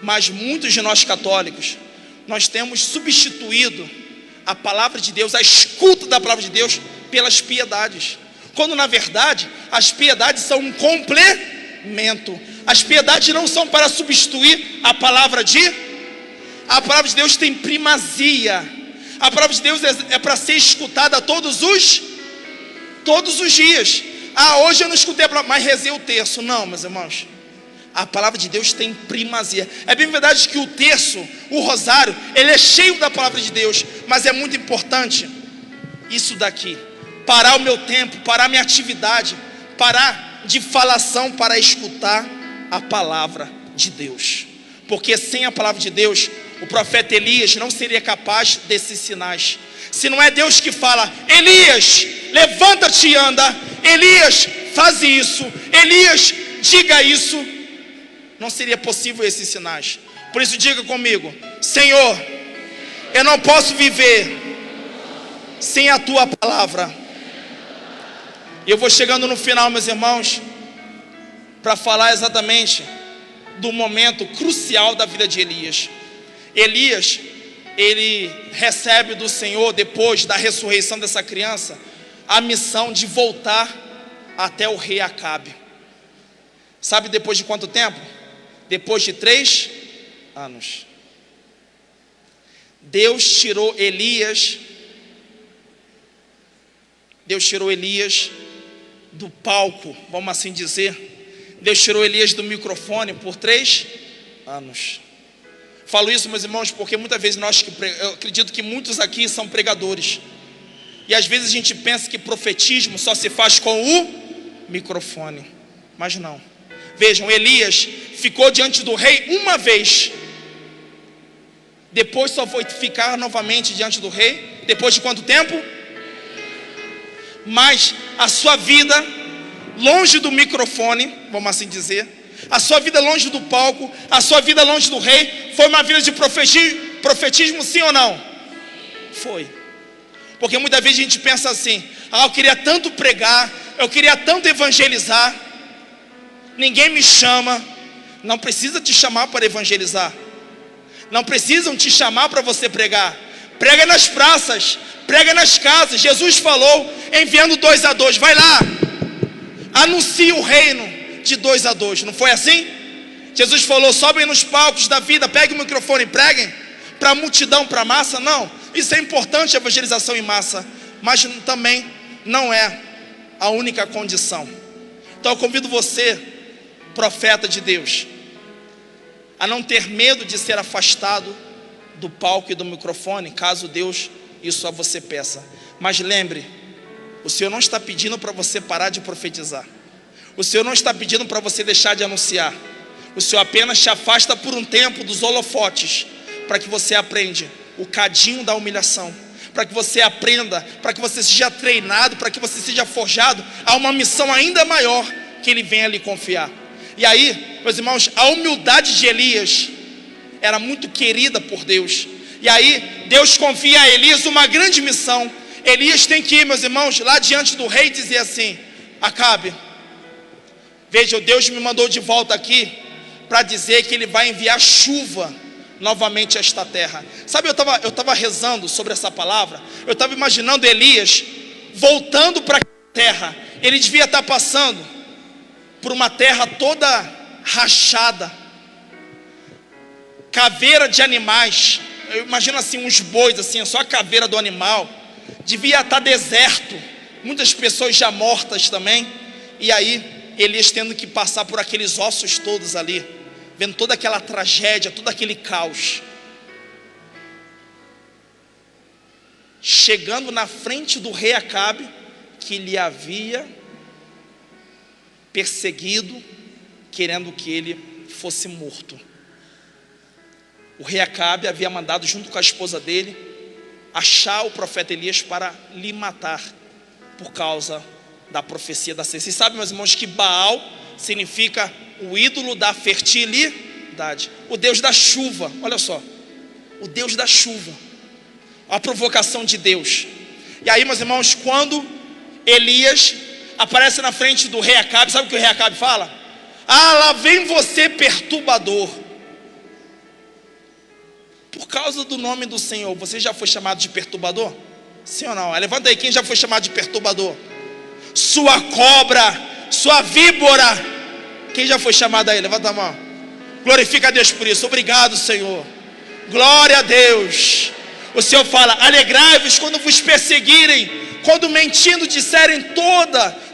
Mas muitos de nós católicos, nós temos substituído a palavra de Deus, a escuta da palavra de Deus, pelas piedades. Quando na verdade, as piedades são um complemento. As piedades não são para substituir a palavra de... A palavra de Deus tem primazia. A palavra de Deus é para ser escutada todos os dias. Hoje eu não escutei a palavra, mas rezei o terço. Não, meus irmãos, a palavra de Deus tem primazia. É bem verdade que o terço, o rosário, ele é cheio da palavra de Deus. Mas é muito importante isso daqui. Parar o meu tempo, parar a minha atividade, parar de falação para escutar a palavra de Deus. Porque sem a palavra de Deus, o profeta Elias não seria capaz desses sinais. Se não é Deus que fala, Elias, levanta-te e anda, Elias, faz isso, Elias, diga isso, não seria possível esses sinais. Por isso diga comigo, Senhor, eu não posso viver sem a tua palavra. E eu vou chegando no final, meus irmãos, para falar exatamente do momento crucial da vida de Elias. Elias, ele recebe do Senhor, depois da ressurreição dessa criança, a missão de voltar até o rei Acabe. Sabe depois de quanto tempo? Depois de 3 anos. Deus tirou Elias do palco, vamos assim dizer. Deus tirou Elias do microfone por 3 anos. Falo isso, meus irmãos, porque muitas vezes eu acredito que muitos aqui são pregadores. E às vezes a gente pensa que profetismo só se faz com o microfone. Mas não. Vejam, Elias ficou diante do rei uma vez. Depois só foi ficar novamente diante do rei. Depois de quanto tempo? Mas a sua vida longe do microfone, vamos assim dizer, a sua vida longe do palco, a sua vida longe do rei, foi uma vida de profetismo, sim ou não? Foi. Porque muitas vezes a gente pensa assim, eu queria tanto pregar, eu queria tanto evangelizar, ninguém me chama. Não precisa te chamar para evangelizar, não precisam te chamar para você pregar. Prega nas praças, prega nas casas. Jesus falou, enviando 2 a 2, vai lá, anuncie o reino de 2 a 2, não foi assim? Jesus falou, sobem nos palcos da vida, peguem o microfone e preguem, para a multidão, para a massa. Não, isso é importante, a evangelização em massa, mas também não é a única condição. Então eu convido você, profeta de Deus, a não ter medo de ser afastado do palco e do microfone, caso Deus isso a você peça. Mas lembre, o Senhor não está pedindo para você parar de profetizar. O Senhor não está pedindo para você deixar de anunciar. O Senhor apenas te afasta por um tempo dos holofotes, para que você aprenda o cadinho da humilhação, para que você aprenda, para que você seja treinado, para que você seja forjado a uma missão ainda maior que Ele venha lhe confiar. E aí, meus irmãos, a humildade de Elias era muito querida por Deus. E aí, Deus confia a Elias uma grande missão. Elias tem que ir, meus irmãos, lá diante do rei e dizer assim, Acabe, veja, Deus me mandou de volta aqui para dizer que ele vai enviar chuva novamente a esta terra. Sabe, eu estava rezando sobre essa palavra, eu estava imaginando Elias voltando para a terra. Ele devia estar passando por uma terra toda rachada, caveira de animais. Eu imagino assim, uns bois, assim, só a caveira do animal. Devia estar deserto, muitas pessoas já mortas também. E aí, Elias tendo que passar por aqueles ossos todos ali, vendo toda aquela tragédia, todo aquele caos. Chegando na frente do rei Acabe, que lhe havia perseguido, querendo que ele fosse morto. O rei Acabe havia mandado, junto com a esposa dele, achar o profeta Elias para lhe matar, por causa da profecia da seca. Vocês sabem, meus irmãos, que Baal significa o ídolo da fertilidade, o Deus da chuva. Olha só, o Deus da chuva, a provocação de Deus. E aí, meus irmãos, quando Elias aparece na frente do rei Acabe, sabe o que o rei Acabe fala? Ah, lá vem você, perturbador. Por causa do nome do Senhor, você já foi chamado de perturbador? Sim ou não? Levanta aí, quem já foi chamado de perturbador? Sua cobra, sua víbora. Quem já foi chamado aí? Levanta a mão. Glorifica a Deus por isso. Obrigado, Senhor. Glória a Deus. O Senhor fala: alegrai-vos quando vos perseguirem, quando mentindo disserem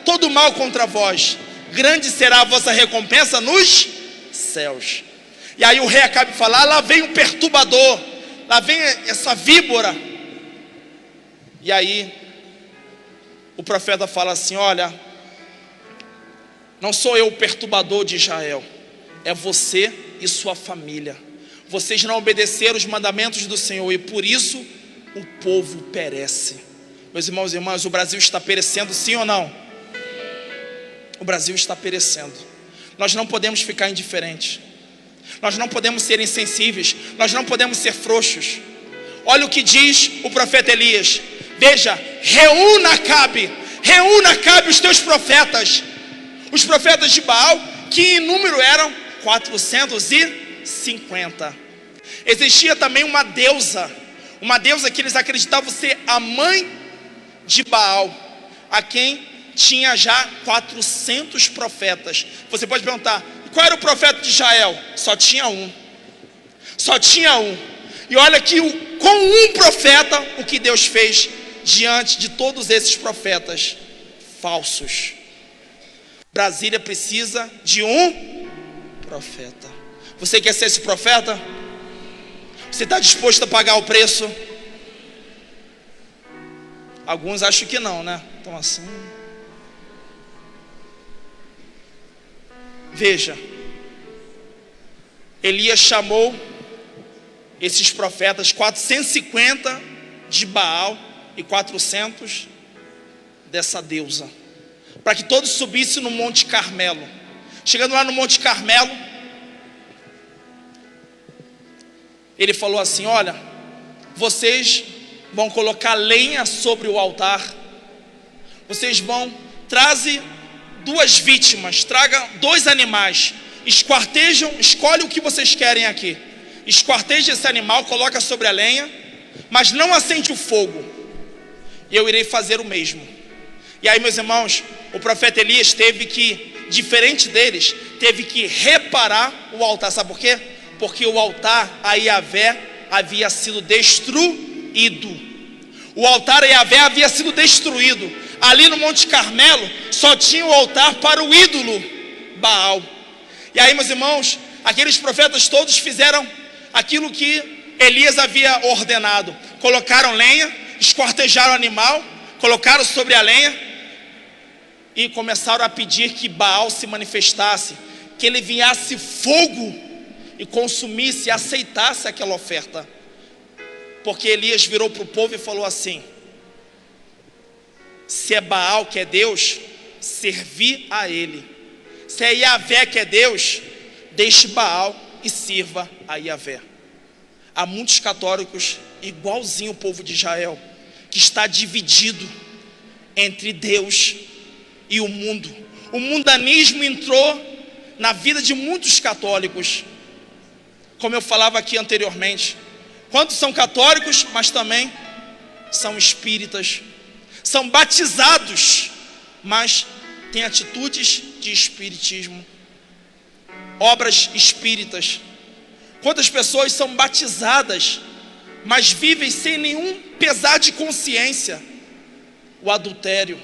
todo mal contra vós. Grande será a vossa recompensa nos céus. E aí o rei Acabe falar: lá vem um perturbador, lá vem essa víbora. E aí o profeta fala assim: olha, não sou eu o perturbador de Israel, é você e sua família. Vocês não obedeceram os mandamentos do Senhor, e por isso o povo perece. Meus irmãos e irmãs, o Brasil está perecendo, sim ou não? O Brasil está perecendo. Nós não podemos ficar indiferentes, nós não podemos ser insensíveis, nós não podemos ser frouxos. Olha o que diz o profeta Elias: veja, reúna Acabe os teus profetas. Os profetas de Baal, que em número eram 450. Existia também uma deusa que eles acreditavam ser a mãe de Baal, a quem tinha já 400 profetas. Você pode perguntar: qual era o profeta de Israel? Só tinha um. E olha que com um profeta, o que Deus fez diante de todos esses profetas falsos. Brasília precisa de um profeta. Você quer ser esse profeta? Você está disposto a pagar o preço? Alguns acham que não, né? Então assim. Veja, Elias chamou esses profetas, 450 de Baal e 400 dessa deusa, para que todos subissem no Monte Carmelo. Chegando lá no Monte Carmelo, ele falou assim: olha, vocês vão colocar lenha sobre o altar, vocês vão trazer 2 vítimas, traga 2 animais, esquartejam, escolhe o que vocês querem aqui, esquarteja esse animal, coloca sobre a lenha, mas não acende o fogo, e eu irei fazer o mesmo. E aí, meus irmãos, o profeta Elias teve que, diferente deles, teve que reparar o altar. Sabe por quê? Porque o altar a Yahvé havia sido destruído. O altar a Yahvé havia sido destruído. Ali no Monte Carmelo só tinha o altar para o ídolo Baal. E aí, meus irmãos, aqueles profetas todos fizeram aquilo que Elias havia ordenado. Colocaram lenha, esquartejaram o animal, colocaram sobre a lenha e começaram a pedir que Baal se manifestasse, que ele enviasse fogo e consumisse e aceitasse aquela oferta. Porque Elias virou para o povo e falou assim: se é Baal que é Deus, servi a ele. Se é Yahvé que é Deus, deixe Baal e sirva a Yahvé. Há muitos católicos, igualzinho o povo de Israel, que está dividido entre Deus e o mundo. O mundanismo entrou na vida de muitos católicos, como eu falava aqui anteriormente. Quantos são católicos, mas também são espíritas, são batizados, mas têm atitudes de espiritismo, obras espíritas. Quantas pessoas são batizadas, mas vivem sem nenhum pesar de consciência? O adultério,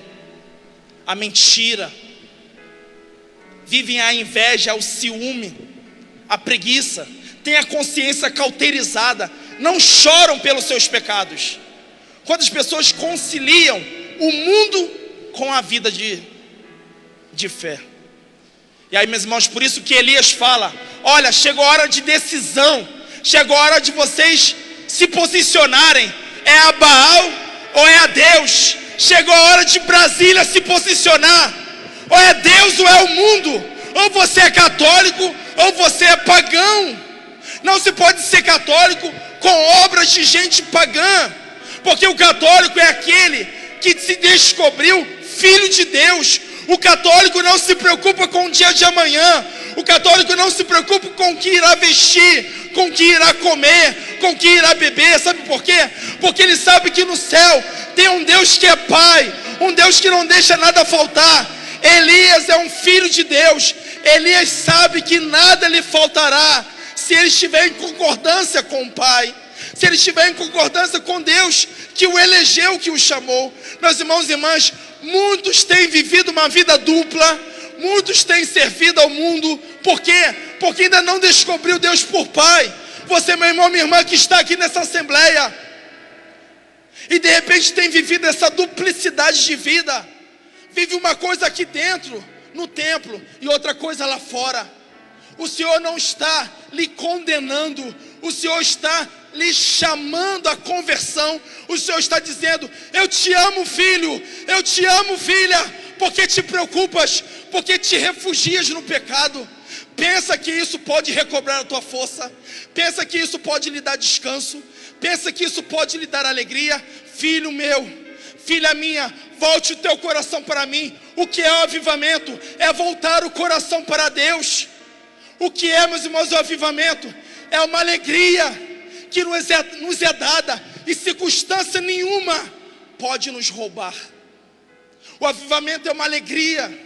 a mentira, vivem a inveja, o ciúme, a preguiça, têm a consciência cauterizada, não choram pelos seus pecados. Quantas pessoas conciliam o mundo com a vida de fé? E aí, meus irmãos, por isso que Elias fala: olha, chegou a hora de decisão, chegou a hora de vocês se posicionarem, é a Baal ou é a Deus? Chegou a hora de Brasília se posicionar, ou é Deus ou é o mundo, ou você é católico ou você é pagão. Não se pode ser católico com obras de gente pagã, porque o católico é aquele que se descobriu filho de Deus. O católico não se preocupa com o dia de amanhã, o católico não se preocupa com o que irá vestir, com o que irá comer, com o que irá beber. Sabe por quê? Porque ele sabe que no céu tem um Deus que é Pai, um Deus que não deixa nada faltar. Elias é um filho de Deus. Elias sabe que nada lhe faltará se ele estiver em concordância com o Pai, se ele estiver em concordância com Deus que o elegeu, que o chamou. Meus irmãos e irmãs, muitos têm vivido uma vida dupla, muitos têm servido ao mundo. Por quê? Porque ainda não descobriu Deus por Pai. Você, meu irmão, minha irmã, que está aqui nessa assembleia, e de repente tem vivido essa duplicidade de vida, vive uma coisa aqui dentro, no templo, e outra coisa lá fora. O Senhor não está lhe condenando, o Senhor está lhe chamando à conversão. O Senhor está dizendo: eu te amo, filho, eu te amo, filha, porque te preocupas, porque te refugias no pecado. Pensa que isso pode recobrar a tua força, pensa que isso pode lhe dar descanso, pensa que isso pode lhe dar alegria. Filho meu, filha minha, volte o teu coração para mim. O que é o avivamento? É voltar o coração para Deus. O que é, meus irmãos, o avivamento? É uma alegria que nos é dada, e circunstância nenhuma pode nos roubar. O avivamento é uma alegria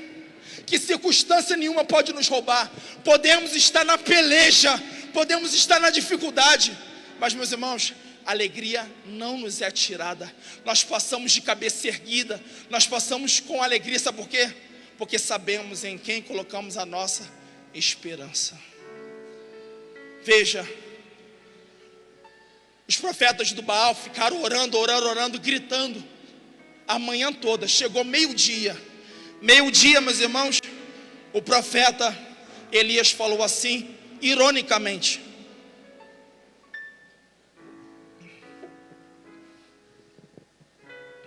que circunstância nenhuma pode nos roubar. Podemos estar na peleja, podemos estar na dificuldade, mas, meus irmãos, a alegria não nos é tirada. Nós passamos de cabeça erguida, nós passamos com alegria. Sabe por quê? Porque sabemos em quem colocamos a nossa esperança. Veja, os profetas do Baal ficaram orando, gritando a manhã toda. Chegou meio-dia, meus irmãos, o profeta Elias falou assim, ironicamente: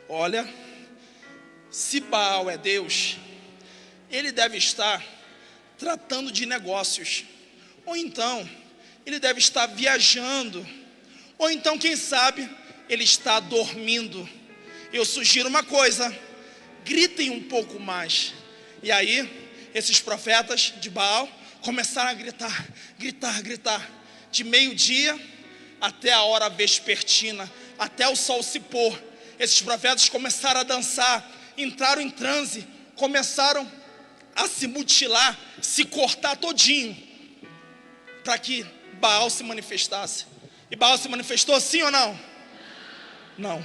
olha, se Baal é Deus, ele deve estar tratando de negócios, ou então ele deve estar viajando, ou então, quem sabe, ele está dormindo. Eu sugiro uma coisa: gritem um pouco mais. E aí, esses profetas de Baal começaram a gritar, de meio-dia até a hora vespertina, até o sol se pôr. Esses profetas começaram a dançar, entraram em transe, começaram a se mutilar, se cortar todinho, para que Baal se manifestasse. E Baal se manifestou, sim ou não? Não.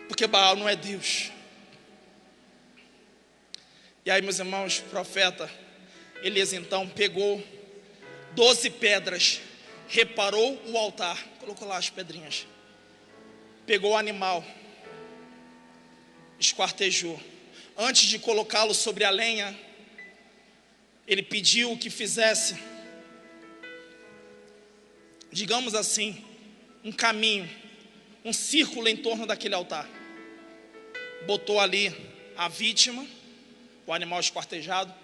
Porque Baal não é Deus. E aí, meus irmãos, o profeta Elias então pegou 12 pedras, reparou o altar, colocou lá as pedrinhas, pegou o animal, esquartejou. Antes de colocá-lo sobre a lenha, ele pediu que fizesse, digamos assim, um caminho, um círculo em torno daquele altar. Botou ali a vítima, o animal esquartejado,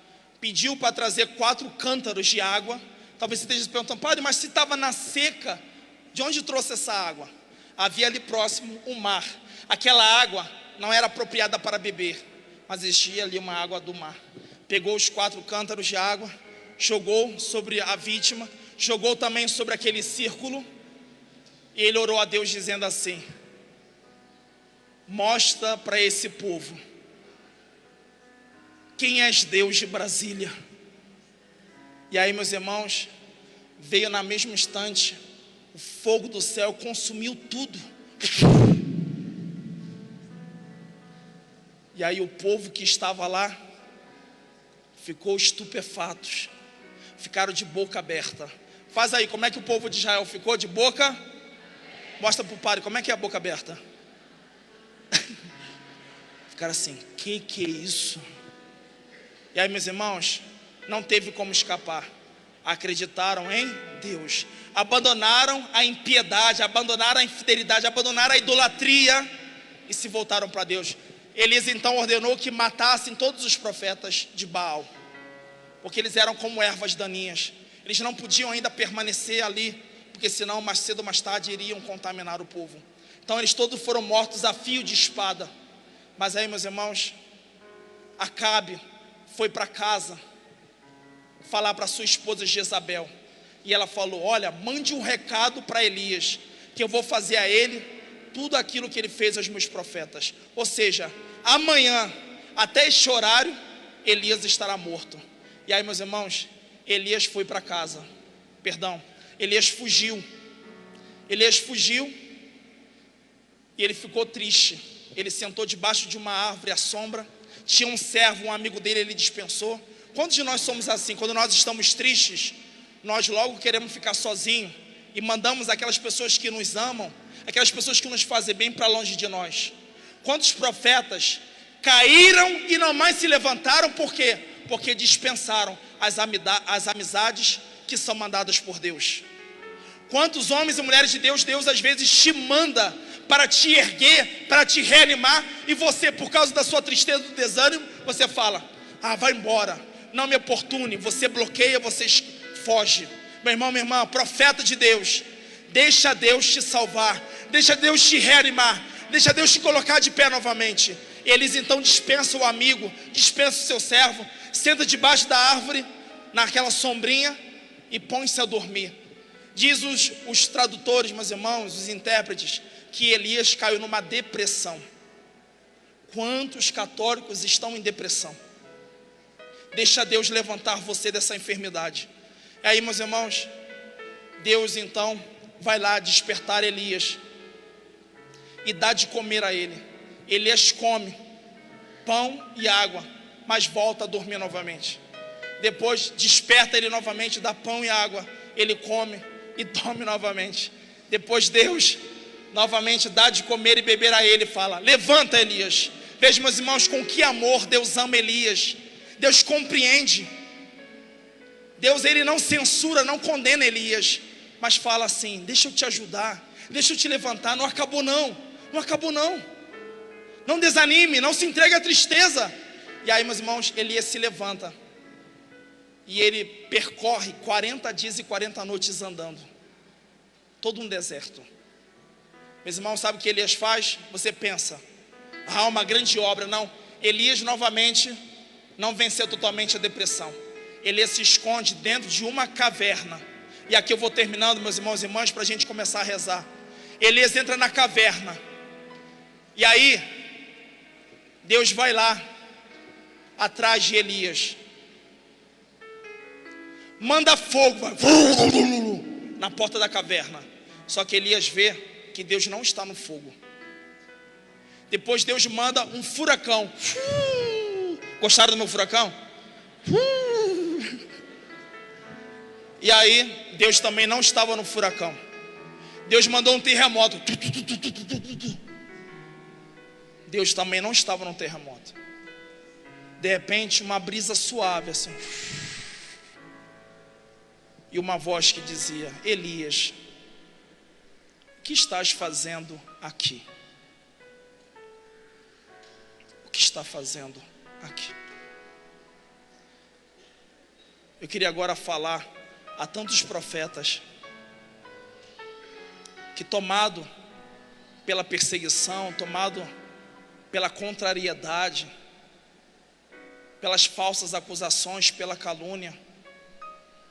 pediu para trazer 4 cântaros de água. Talvez você esteja se perguntando: padre, mas se estava na seca, de onde trouxe essa água? Havia ali próximo um mar. Aquela água não era apropriada para beber, mas existia ali uma água do mar. pegou os 4 cântaros de água, jogou sobre a vítima, jogou também sobre aquele círculo, e ele orou a Deus dizendo assim: mostra para esse povo quem és Deus de Brasília. E aí, meus irmãos, veio na mesmo instante, o fogo do céu consumiu tudo. E aí o povo que estava lá ficou estupefatos, ficaram de boca aberta. Faz aí, como é que o povo de Israel ficou de boca? Mostra para o padre, como é que é a boca aberta? Ficaram assim, que é isso? E aí, meus irmãos, não teve como escapar. Acreditaram em Deus, abandonaram a impiedade, abandonaram a infidelidade, abandonaram a idolatria e se voltaram para Deus. Elias então ordenou que matassem todos os profetas de Baal, porque eles eram como ervas daninhas. Eles não podiam ainda permanecer ali, porque senão mais cedo ou mais tarde iriam contaminar o povo. Então eles todos foram mortos a fio de espada. Mas aí, meus irmãos, Acabe foi para casa falar para sua esposa Jezabel, e ela falou: olha, mande um recado para Elias, que eu vou fazer a ele tudo aquilo que ele fez aos meus profetas. Ou seja, amanhã, até este horário, Elias estará morto. E aí, meus irmãos, Elias foi para casa. Elias fugiu. Elias fugiu e ele ficou triste. Ele sentou debaixo de uma árvore à sombra. Tinha um servo, um amigo dele, ele dispensou. Quantos de nós somos assim? Quando nós estamos tristes, nós logo queremos ficar sozinhos e mandamos aquelas pessoas que nos amam, aquelas pessoas que nos fazem bem, para longe de nós. Quantos profetas caíram e não mais se levantaram? Por quê? Porque dispensaram as amizades que são mandadas por Deus. Quantos homens e mulheres de Deus, Deus às vezes te manda para te erguer, para te reanimar, e você, por causa da sua tristeza, do desânimo, você fala: ah, vai embora, não me oportune. Você bloqueia, você foge. Meu irmão, minha irmã, profeta de Deus, deixa Deus te salvar, deixa Deus te reanimar, deixa Deus te colocar de pé novamente. Eles então dispensam o amigo, dispensam o seu servo, senta debaixo da árvore, naquela sombrinha, e põe-se a dormir. Diz os tradutores, meus irmãos, os intérpretes, que Elias caiu numa depressão. Quantos católicos estão em depressão? Deixa Deus levantar você dessa enfermidade. E aí, meus irmãos, Deus então vai lá despertar Elias e dá de comer a ele. Elias come pão e água, mas volta a dormir novamente. Depois desperta ele novamente, dá pão e água, ele come e dorme novamente. Depois Deus novamente dá de comer e beber a ele e fala: levanta, Elias. Veja, meus irmãos, com que amor Deus ama Elias. Deus compreende. Deus, ele não censura, não condena Elias, mas fala assim: deixa eu te ajudar, deixa eu te levantar. Não acabou não, não acabou não. Não desanime, não se entregue à tristeza. E aí, meus irmãos, Elias se levanta e ele percorre 40 dias e 40 noites andando, todo um deserto. Meus irmãos, sabe o que Elias faz? Você pensa: ah, uma grande obra. Não, Elias novamente não venceu totalmente a depressão. Elias se esconde dentro de uma caverna. E aqui eu vou terminando, meus irmãos e irmãs, para a gente começar a rezar. Elias entra na caverna, e aí Deus vai lá atrás de Elias, manda fogo na porta da caverna. Só que Elias vê que Deus não está no fogo. Depois Deus manda um furacão. Gostaram do meu furacão? E aí Deus também não estava no furacão. Deus mandou um terremoto. Deus também não estava no terremoto. De repente, uma brisa suave assim, e uma voz que dizia: Elias, o que estás fazendo aqui? O que está fazendo aqui? Eu queria agora falar a tantos profetas que, tomado pela perseguição, tomado pela contrariedade, pelas falsas acusações, pela calúnia,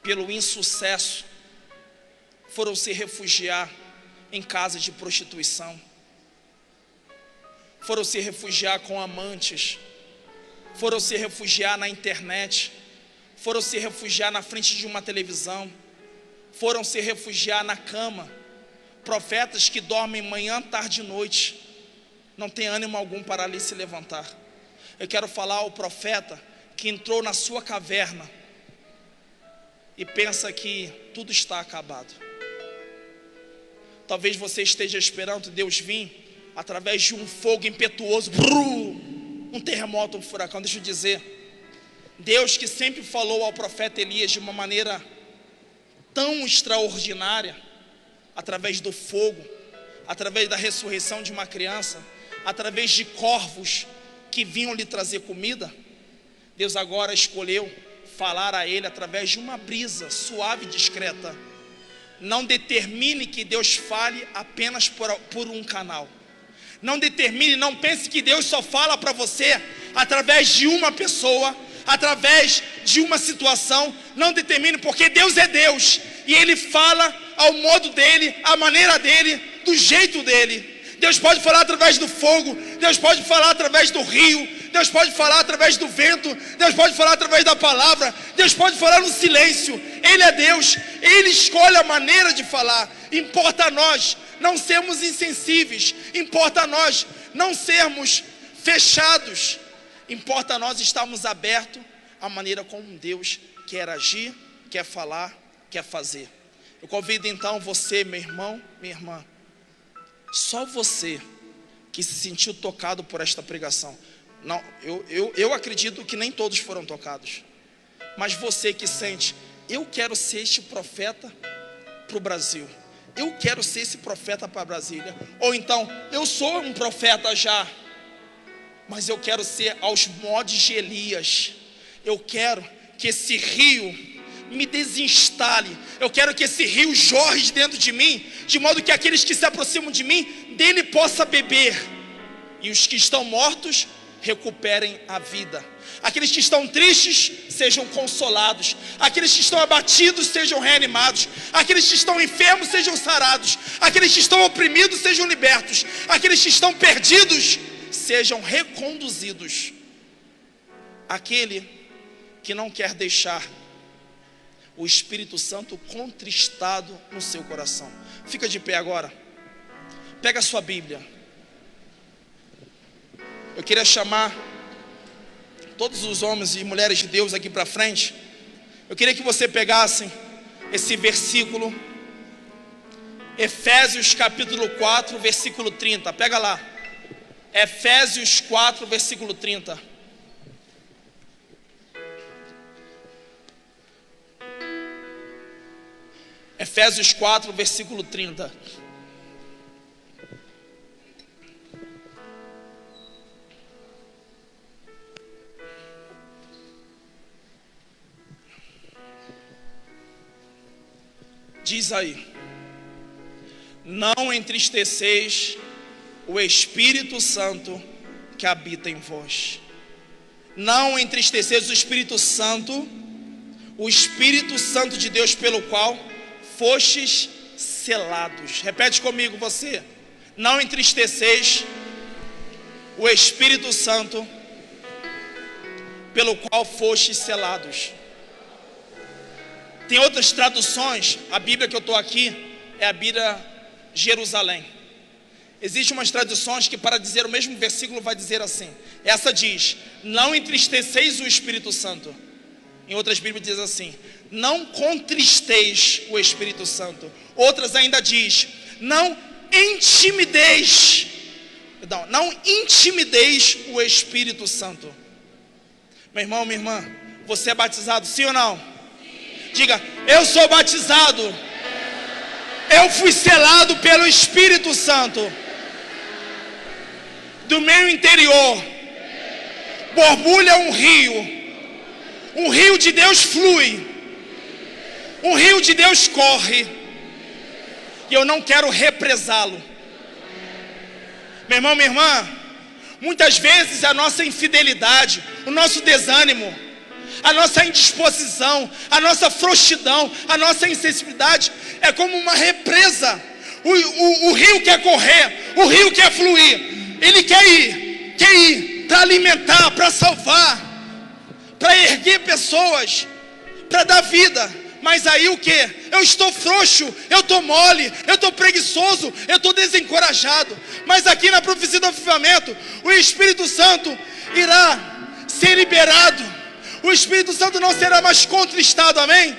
pelo insucesso, foram se refugiar em casas de prostituição, foram se refugiar com amantes, foram se refugiar na internet, foram se refugiar na frente de uma televisão, foram se refugiar na cama. Profetas que dormem manhã, tarde e noite, não tem ânimo algum para ali se levantar. Eu quero falar ao profeta que entrou na sua caverna e pensa que tudo está acabado. Talvez você esteja esperando Deus vir através de um fogo impetuoso, um terremoto, um furacão. Deixa eu dizer, Deus que sempre falou ao profeta Elias de uma maneira tão extraordinária, através do fogo, através da ressurreição de uma criança, através de corvos que vinham lhe trazer comida, Deus agora escolheu falar a ele através de uma brisa suave e discreta. Não determine que Deus fale apenas por um canal. Não determine, não pense que Deus só fala para você através de uma pessoa, através de uma situação. Não determine, porque Deus é Deus e Ele fala ao modo dEle, à maneira dEle, do jeito dEle. Deus pode falar através do fogo, Deus pode falar através do rio, Deus pode falar através do vento, Deus pode falar através da palavra, Deus pode falar no silêncio. Ele é Deus, Ele escolhe a maneira de falar. Importa a nós não sermos insensíveis, importa a nós não sermos fechados, importa a nós estarmos abertos à maneira como Deus quer agir, quer falar, quer fazer. Eu convido então você, meu irmão, minha irmã, só você que se sentiu tocado por esta pregação. Não, eu acredito que nem todos foram tocados, mas você que sente, eu quero ser este profeta para o Brasil, eu quero ser esse profeta para Brasília. Ou então, eu sou um profeta já, mas eu quero ser aos modos de Elias. Eu quero que esse rio me desinstale, eu quero que esse rio jorre dentro de mim, de modo que aqueles que se aproximam de mim, dele possa beber, e os que estão mortos recuperem a vida. Aqueles que estão tristes sejam consolados, aqueles que estão abatidos sejam reanimados, aqueles que estão enfermos sejam sarados, aqueles que estão oprimidos sejam libertos, aqueles que estão perdidos sejam reconduzidos. Aquele que não quer deixar o Espírito Santo contristado no seu coração, fica de pé agora, pega a sua Bíblia. Eu queria chamar todos os homens e mulheres de Deus aqui para frente. Eu queria que você pegasse esse versículo, Efésios capítulo 4, versículo 30, pega lá, Efésios 4, versículo 30. Efésios 4, versículo 30. Diz aí: não entristeceis o Espírito Santo que habita em vós. Não entristeceis o Espírito Santo de Deus, pelo qual fostes selados. Repete comigo você: não entristeceis o Espírito Santo pelo qual fostes selados. Tem outras traduções, a Bíblia que eu estou aqui é a Bíblia Jerusalém. Existem umas traduções que para dizer o mesmo versículo vai dizer assim. Essa diz: não entristeceis o Espírito Santo. Em outras Bíblias diz assim: não contristeis o Espírito Santo. Outras ainda diz: não intimideis o Espírito Santo. Meu irmão, minha irmã, você é batizado, sim ou não? Sim. Diga: eu sou batizado, eu fui selado pelo Espírito Santo. Do meu interior borbulha um rio de Deus flui, um rio de Deus corre, e eu não quero represá-lo. Meu irmão, minha irmã, Muitas vezes a nossa infidelidade, o nosso desânimo, a nossa indisposição, a nossa frouxidão, a nossa insensibilidade é como uma represa. O rio quer correr, o rio quer fluir, ele quer ir para alimentar, para salvar, para erguer pessoas, para dar vida. Mas aí o que? Eu estou frouxo, eu estou mole, eu estou preguiçoso, eu estou desencorajado. Mas aqui na profecia do avivamento, o Espírito Santo irá ser liberado. O Espírito Santo não será mais contristado, amém?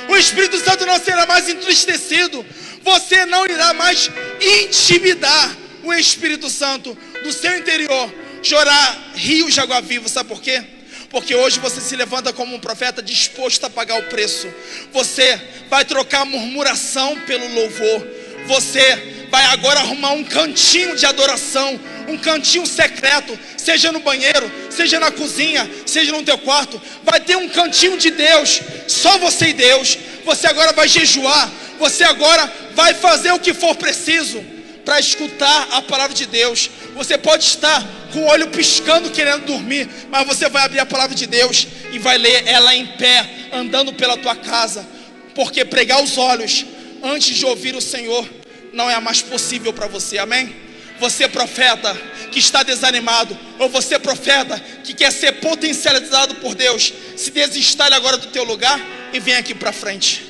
O Espírito Santo não será mais entristecido. Você não irá mais intimidar o Espírito Santo do seu interior. Jorrar rios de água viva, sabe por quê? Porque hoje você se levanta como um profeta disposto a pagar o preço. Você vai trocar a murmuração pelo louvor. Você vai agora arrumar um cantinho de adoração, um cantinho secreto, seja no banheiro, seja na cozinha, seja no teu quarto. Vai ter um cantinho de Deus, só você e Deus. Você agora vai jejuar, você agora vai fazer o que for preciso para escutar a palavra de Deus. Você pode estar com o olho piscando querendo dormir, mas você vai abrir a palavra de Deus e vai ler ela em pé, andando pela tua casa. Porque pregar os olhos antes de ouvir o Senhor não é mais possível para você, amém? Você profeta que está desanimado, ou você profeta que quer ser potencializado por Deus, se desinstale agora do teu lugar e vem aqui para frente.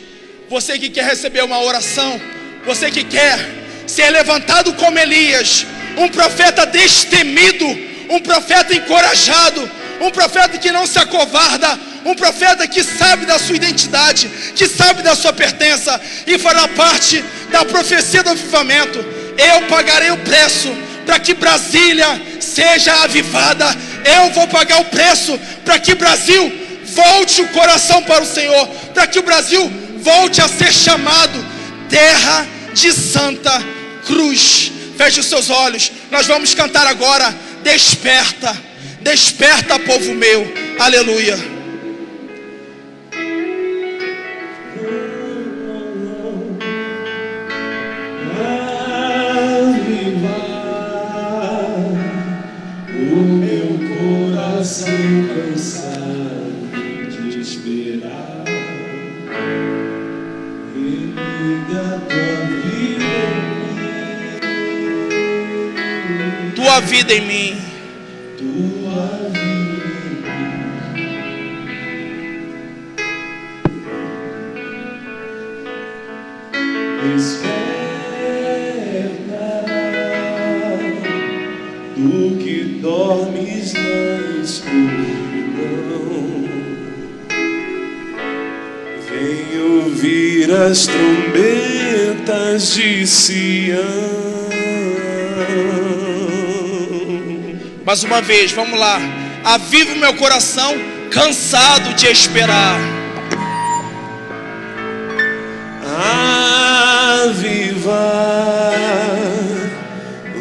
Você que quer receber uma oração, você que quer ser levantado como Elias, um profeta destemido, um profeta encorajado, um profeta que não se acovarda, um profeta que sabe da sua identidade, que sabe da sua pertença e fará parte da profecia do avivamento. Eu pagarei o preço para que Brasília seja avivada. Eu vou pagar o preço para que Brasil volte o coração para o Senhor, para que o Brasil volte a ser chamado terra de Santa Cruz. Feche os seus olhos, nós vamos cantar agora. Desperta, desperta, povo meu, aleluia. O meu coração cansado de esperar, religa tua vida em mim. Tua vida em mim. Desperta, tu que dormes na escuridão, vem ouvir as trombetas de Sião. Mais uma vez, vamos lá. Aviva o meu coração cansado de esperar. Aviva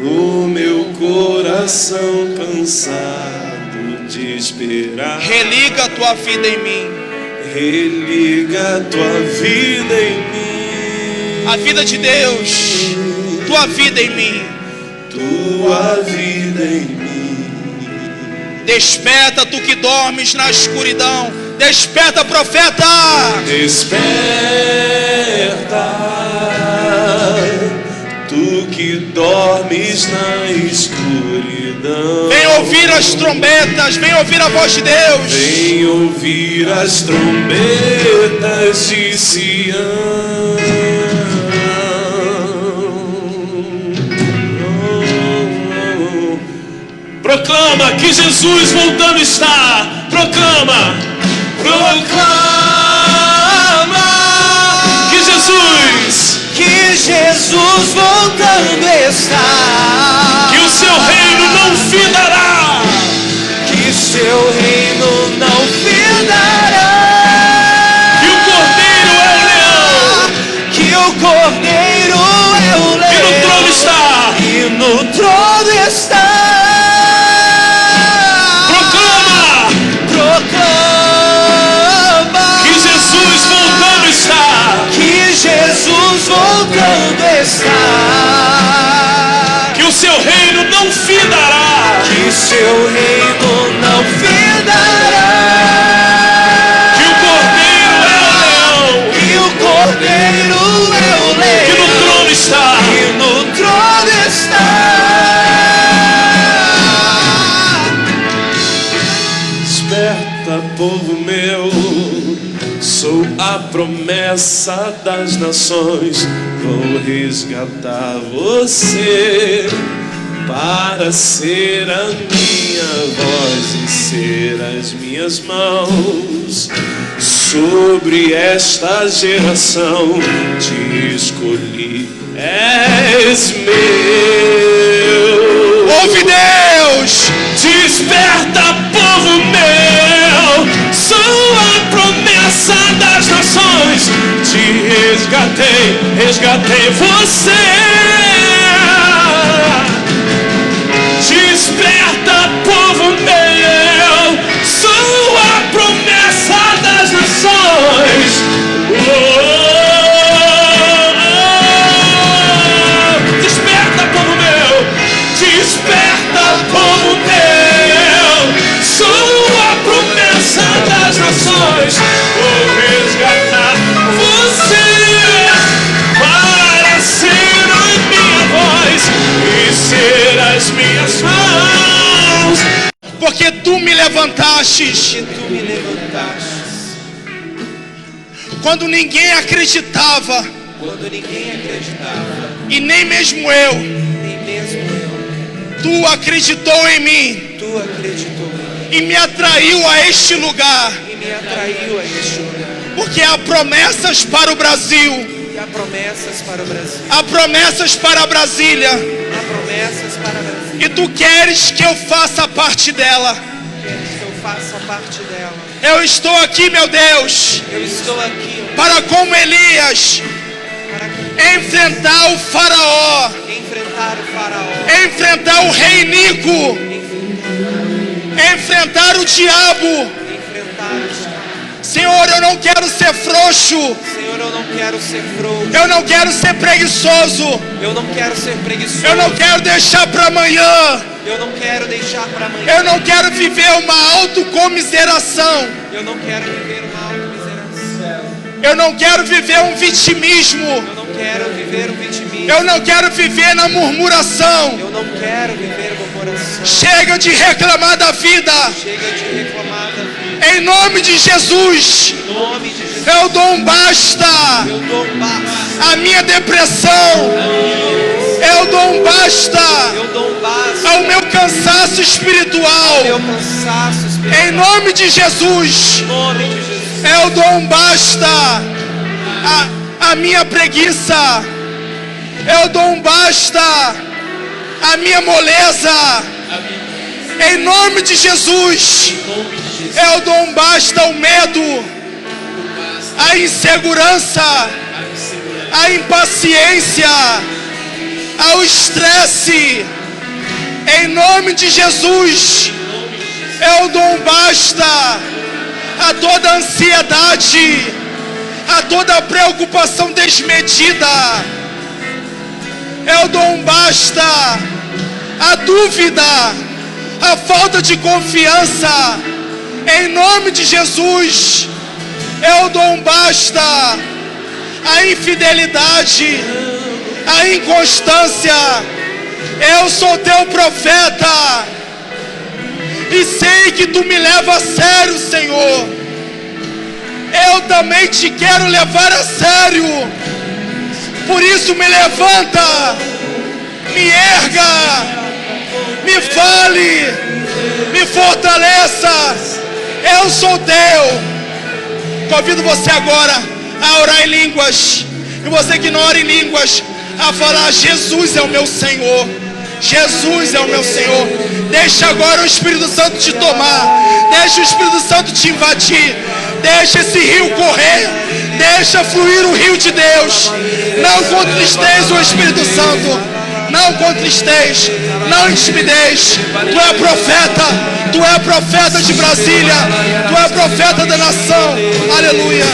o meu coração cansado de esperar. Religa a tua vida em mim. Religa a tua vida em mim. A vida de Deus. Tua vida em mim. Tua vida em mim. Desperta, tu que dormes na escuridão. Desperta, profeta. Desperta, tu que dormes na escuridão. Vem ouvir as trombetas, vem ouvir a voz de Deus. Vem ouvir as trombetas de Sião. Proclama que Jesus voltando está. Proclama, proclama que Jesus voltando está. Que o seu reino não findará. Que seu reino não findará. Que o cordeiro é o leão. Que o cordeiro é o leão. E no trono está. E no trono está. Jesus voltando está. Que o seu reino não a promessa das nações. Vou resgatar você para ser a minha voz e ser as minhas mãos. Sobre esta geração te escolhi, és meu. Ouve, Deus! Desperta, povo meu, sou a promessa das nações. Te resgatei você. Desperta, povo meu, sou a promessa das nações. Desperta, povo meu, desperta, povo meu, sou a promessa das nações. Vou resgatar você para ser a minha voz e ser as minhas mãos. Porque tu me levantastes quando ninguém acreditava, e nem mesmo eu. Tu acreditou em mim e me atraiu a este lugar. Porque há promessas para o Brasil, há promessas para Brasília, e tu queres que eu faça parte dela. Eu estou aqui, meu Deus, para como Elias enfrentar o faraó, enfrentar o rei Nico, enfrentar o diabo. Senhor, eu não quero ser frouxo. Eu não quero ser preguiçoso. Eu não quero deixar para amanhã. Eu não quero viver uma autocomiseração. Eu não quero viver um vitimismo. Eu não quero viver na murmuração. Chega de reclamar da vida. Em nome de Jesus, eu dou um basta à minha depressão. Eu dou um basta ao meu cansaço espiritual. Em nome de Jesus, eu dou um basta à minha preguiça. Eu dou um basta à minha moleza. Em nome de Jesus, eu dou um basta ao medo, à insegurança, à impaciência, ao estresse. Em nome de Jesus, eu dou um basta a toda ansiedade, a toda preocupação desmedida. Eu dou um basta à dúvida, à falta de confiança. Em nome de Jesus, eu dou um basta à infidelidade, à inconstância. Eu sou teu profeta e sei que tu me leva a sério, Senhor. Eu também te quero levar a sério. Por isso me levanta, me erga, me fale, me fortaleça. Eu sou teu. Convido você agora a orar em línguas. E você que não ora em línguas, a falar: Jesus é o meu Senhor. Jesus é o meu Senhor. Deixa agora o Espírito Santo te tomar. Deixa o Espírito Santo te invadir. Deixa esse rio correr. Deixa fluir o rio de Deus. Não contristeis o Espírito Santo. Não contristeis. Não intimideis. Tu é profeta. Tu é profeta de Brasília. Tu é profeta da nação. Aleluia.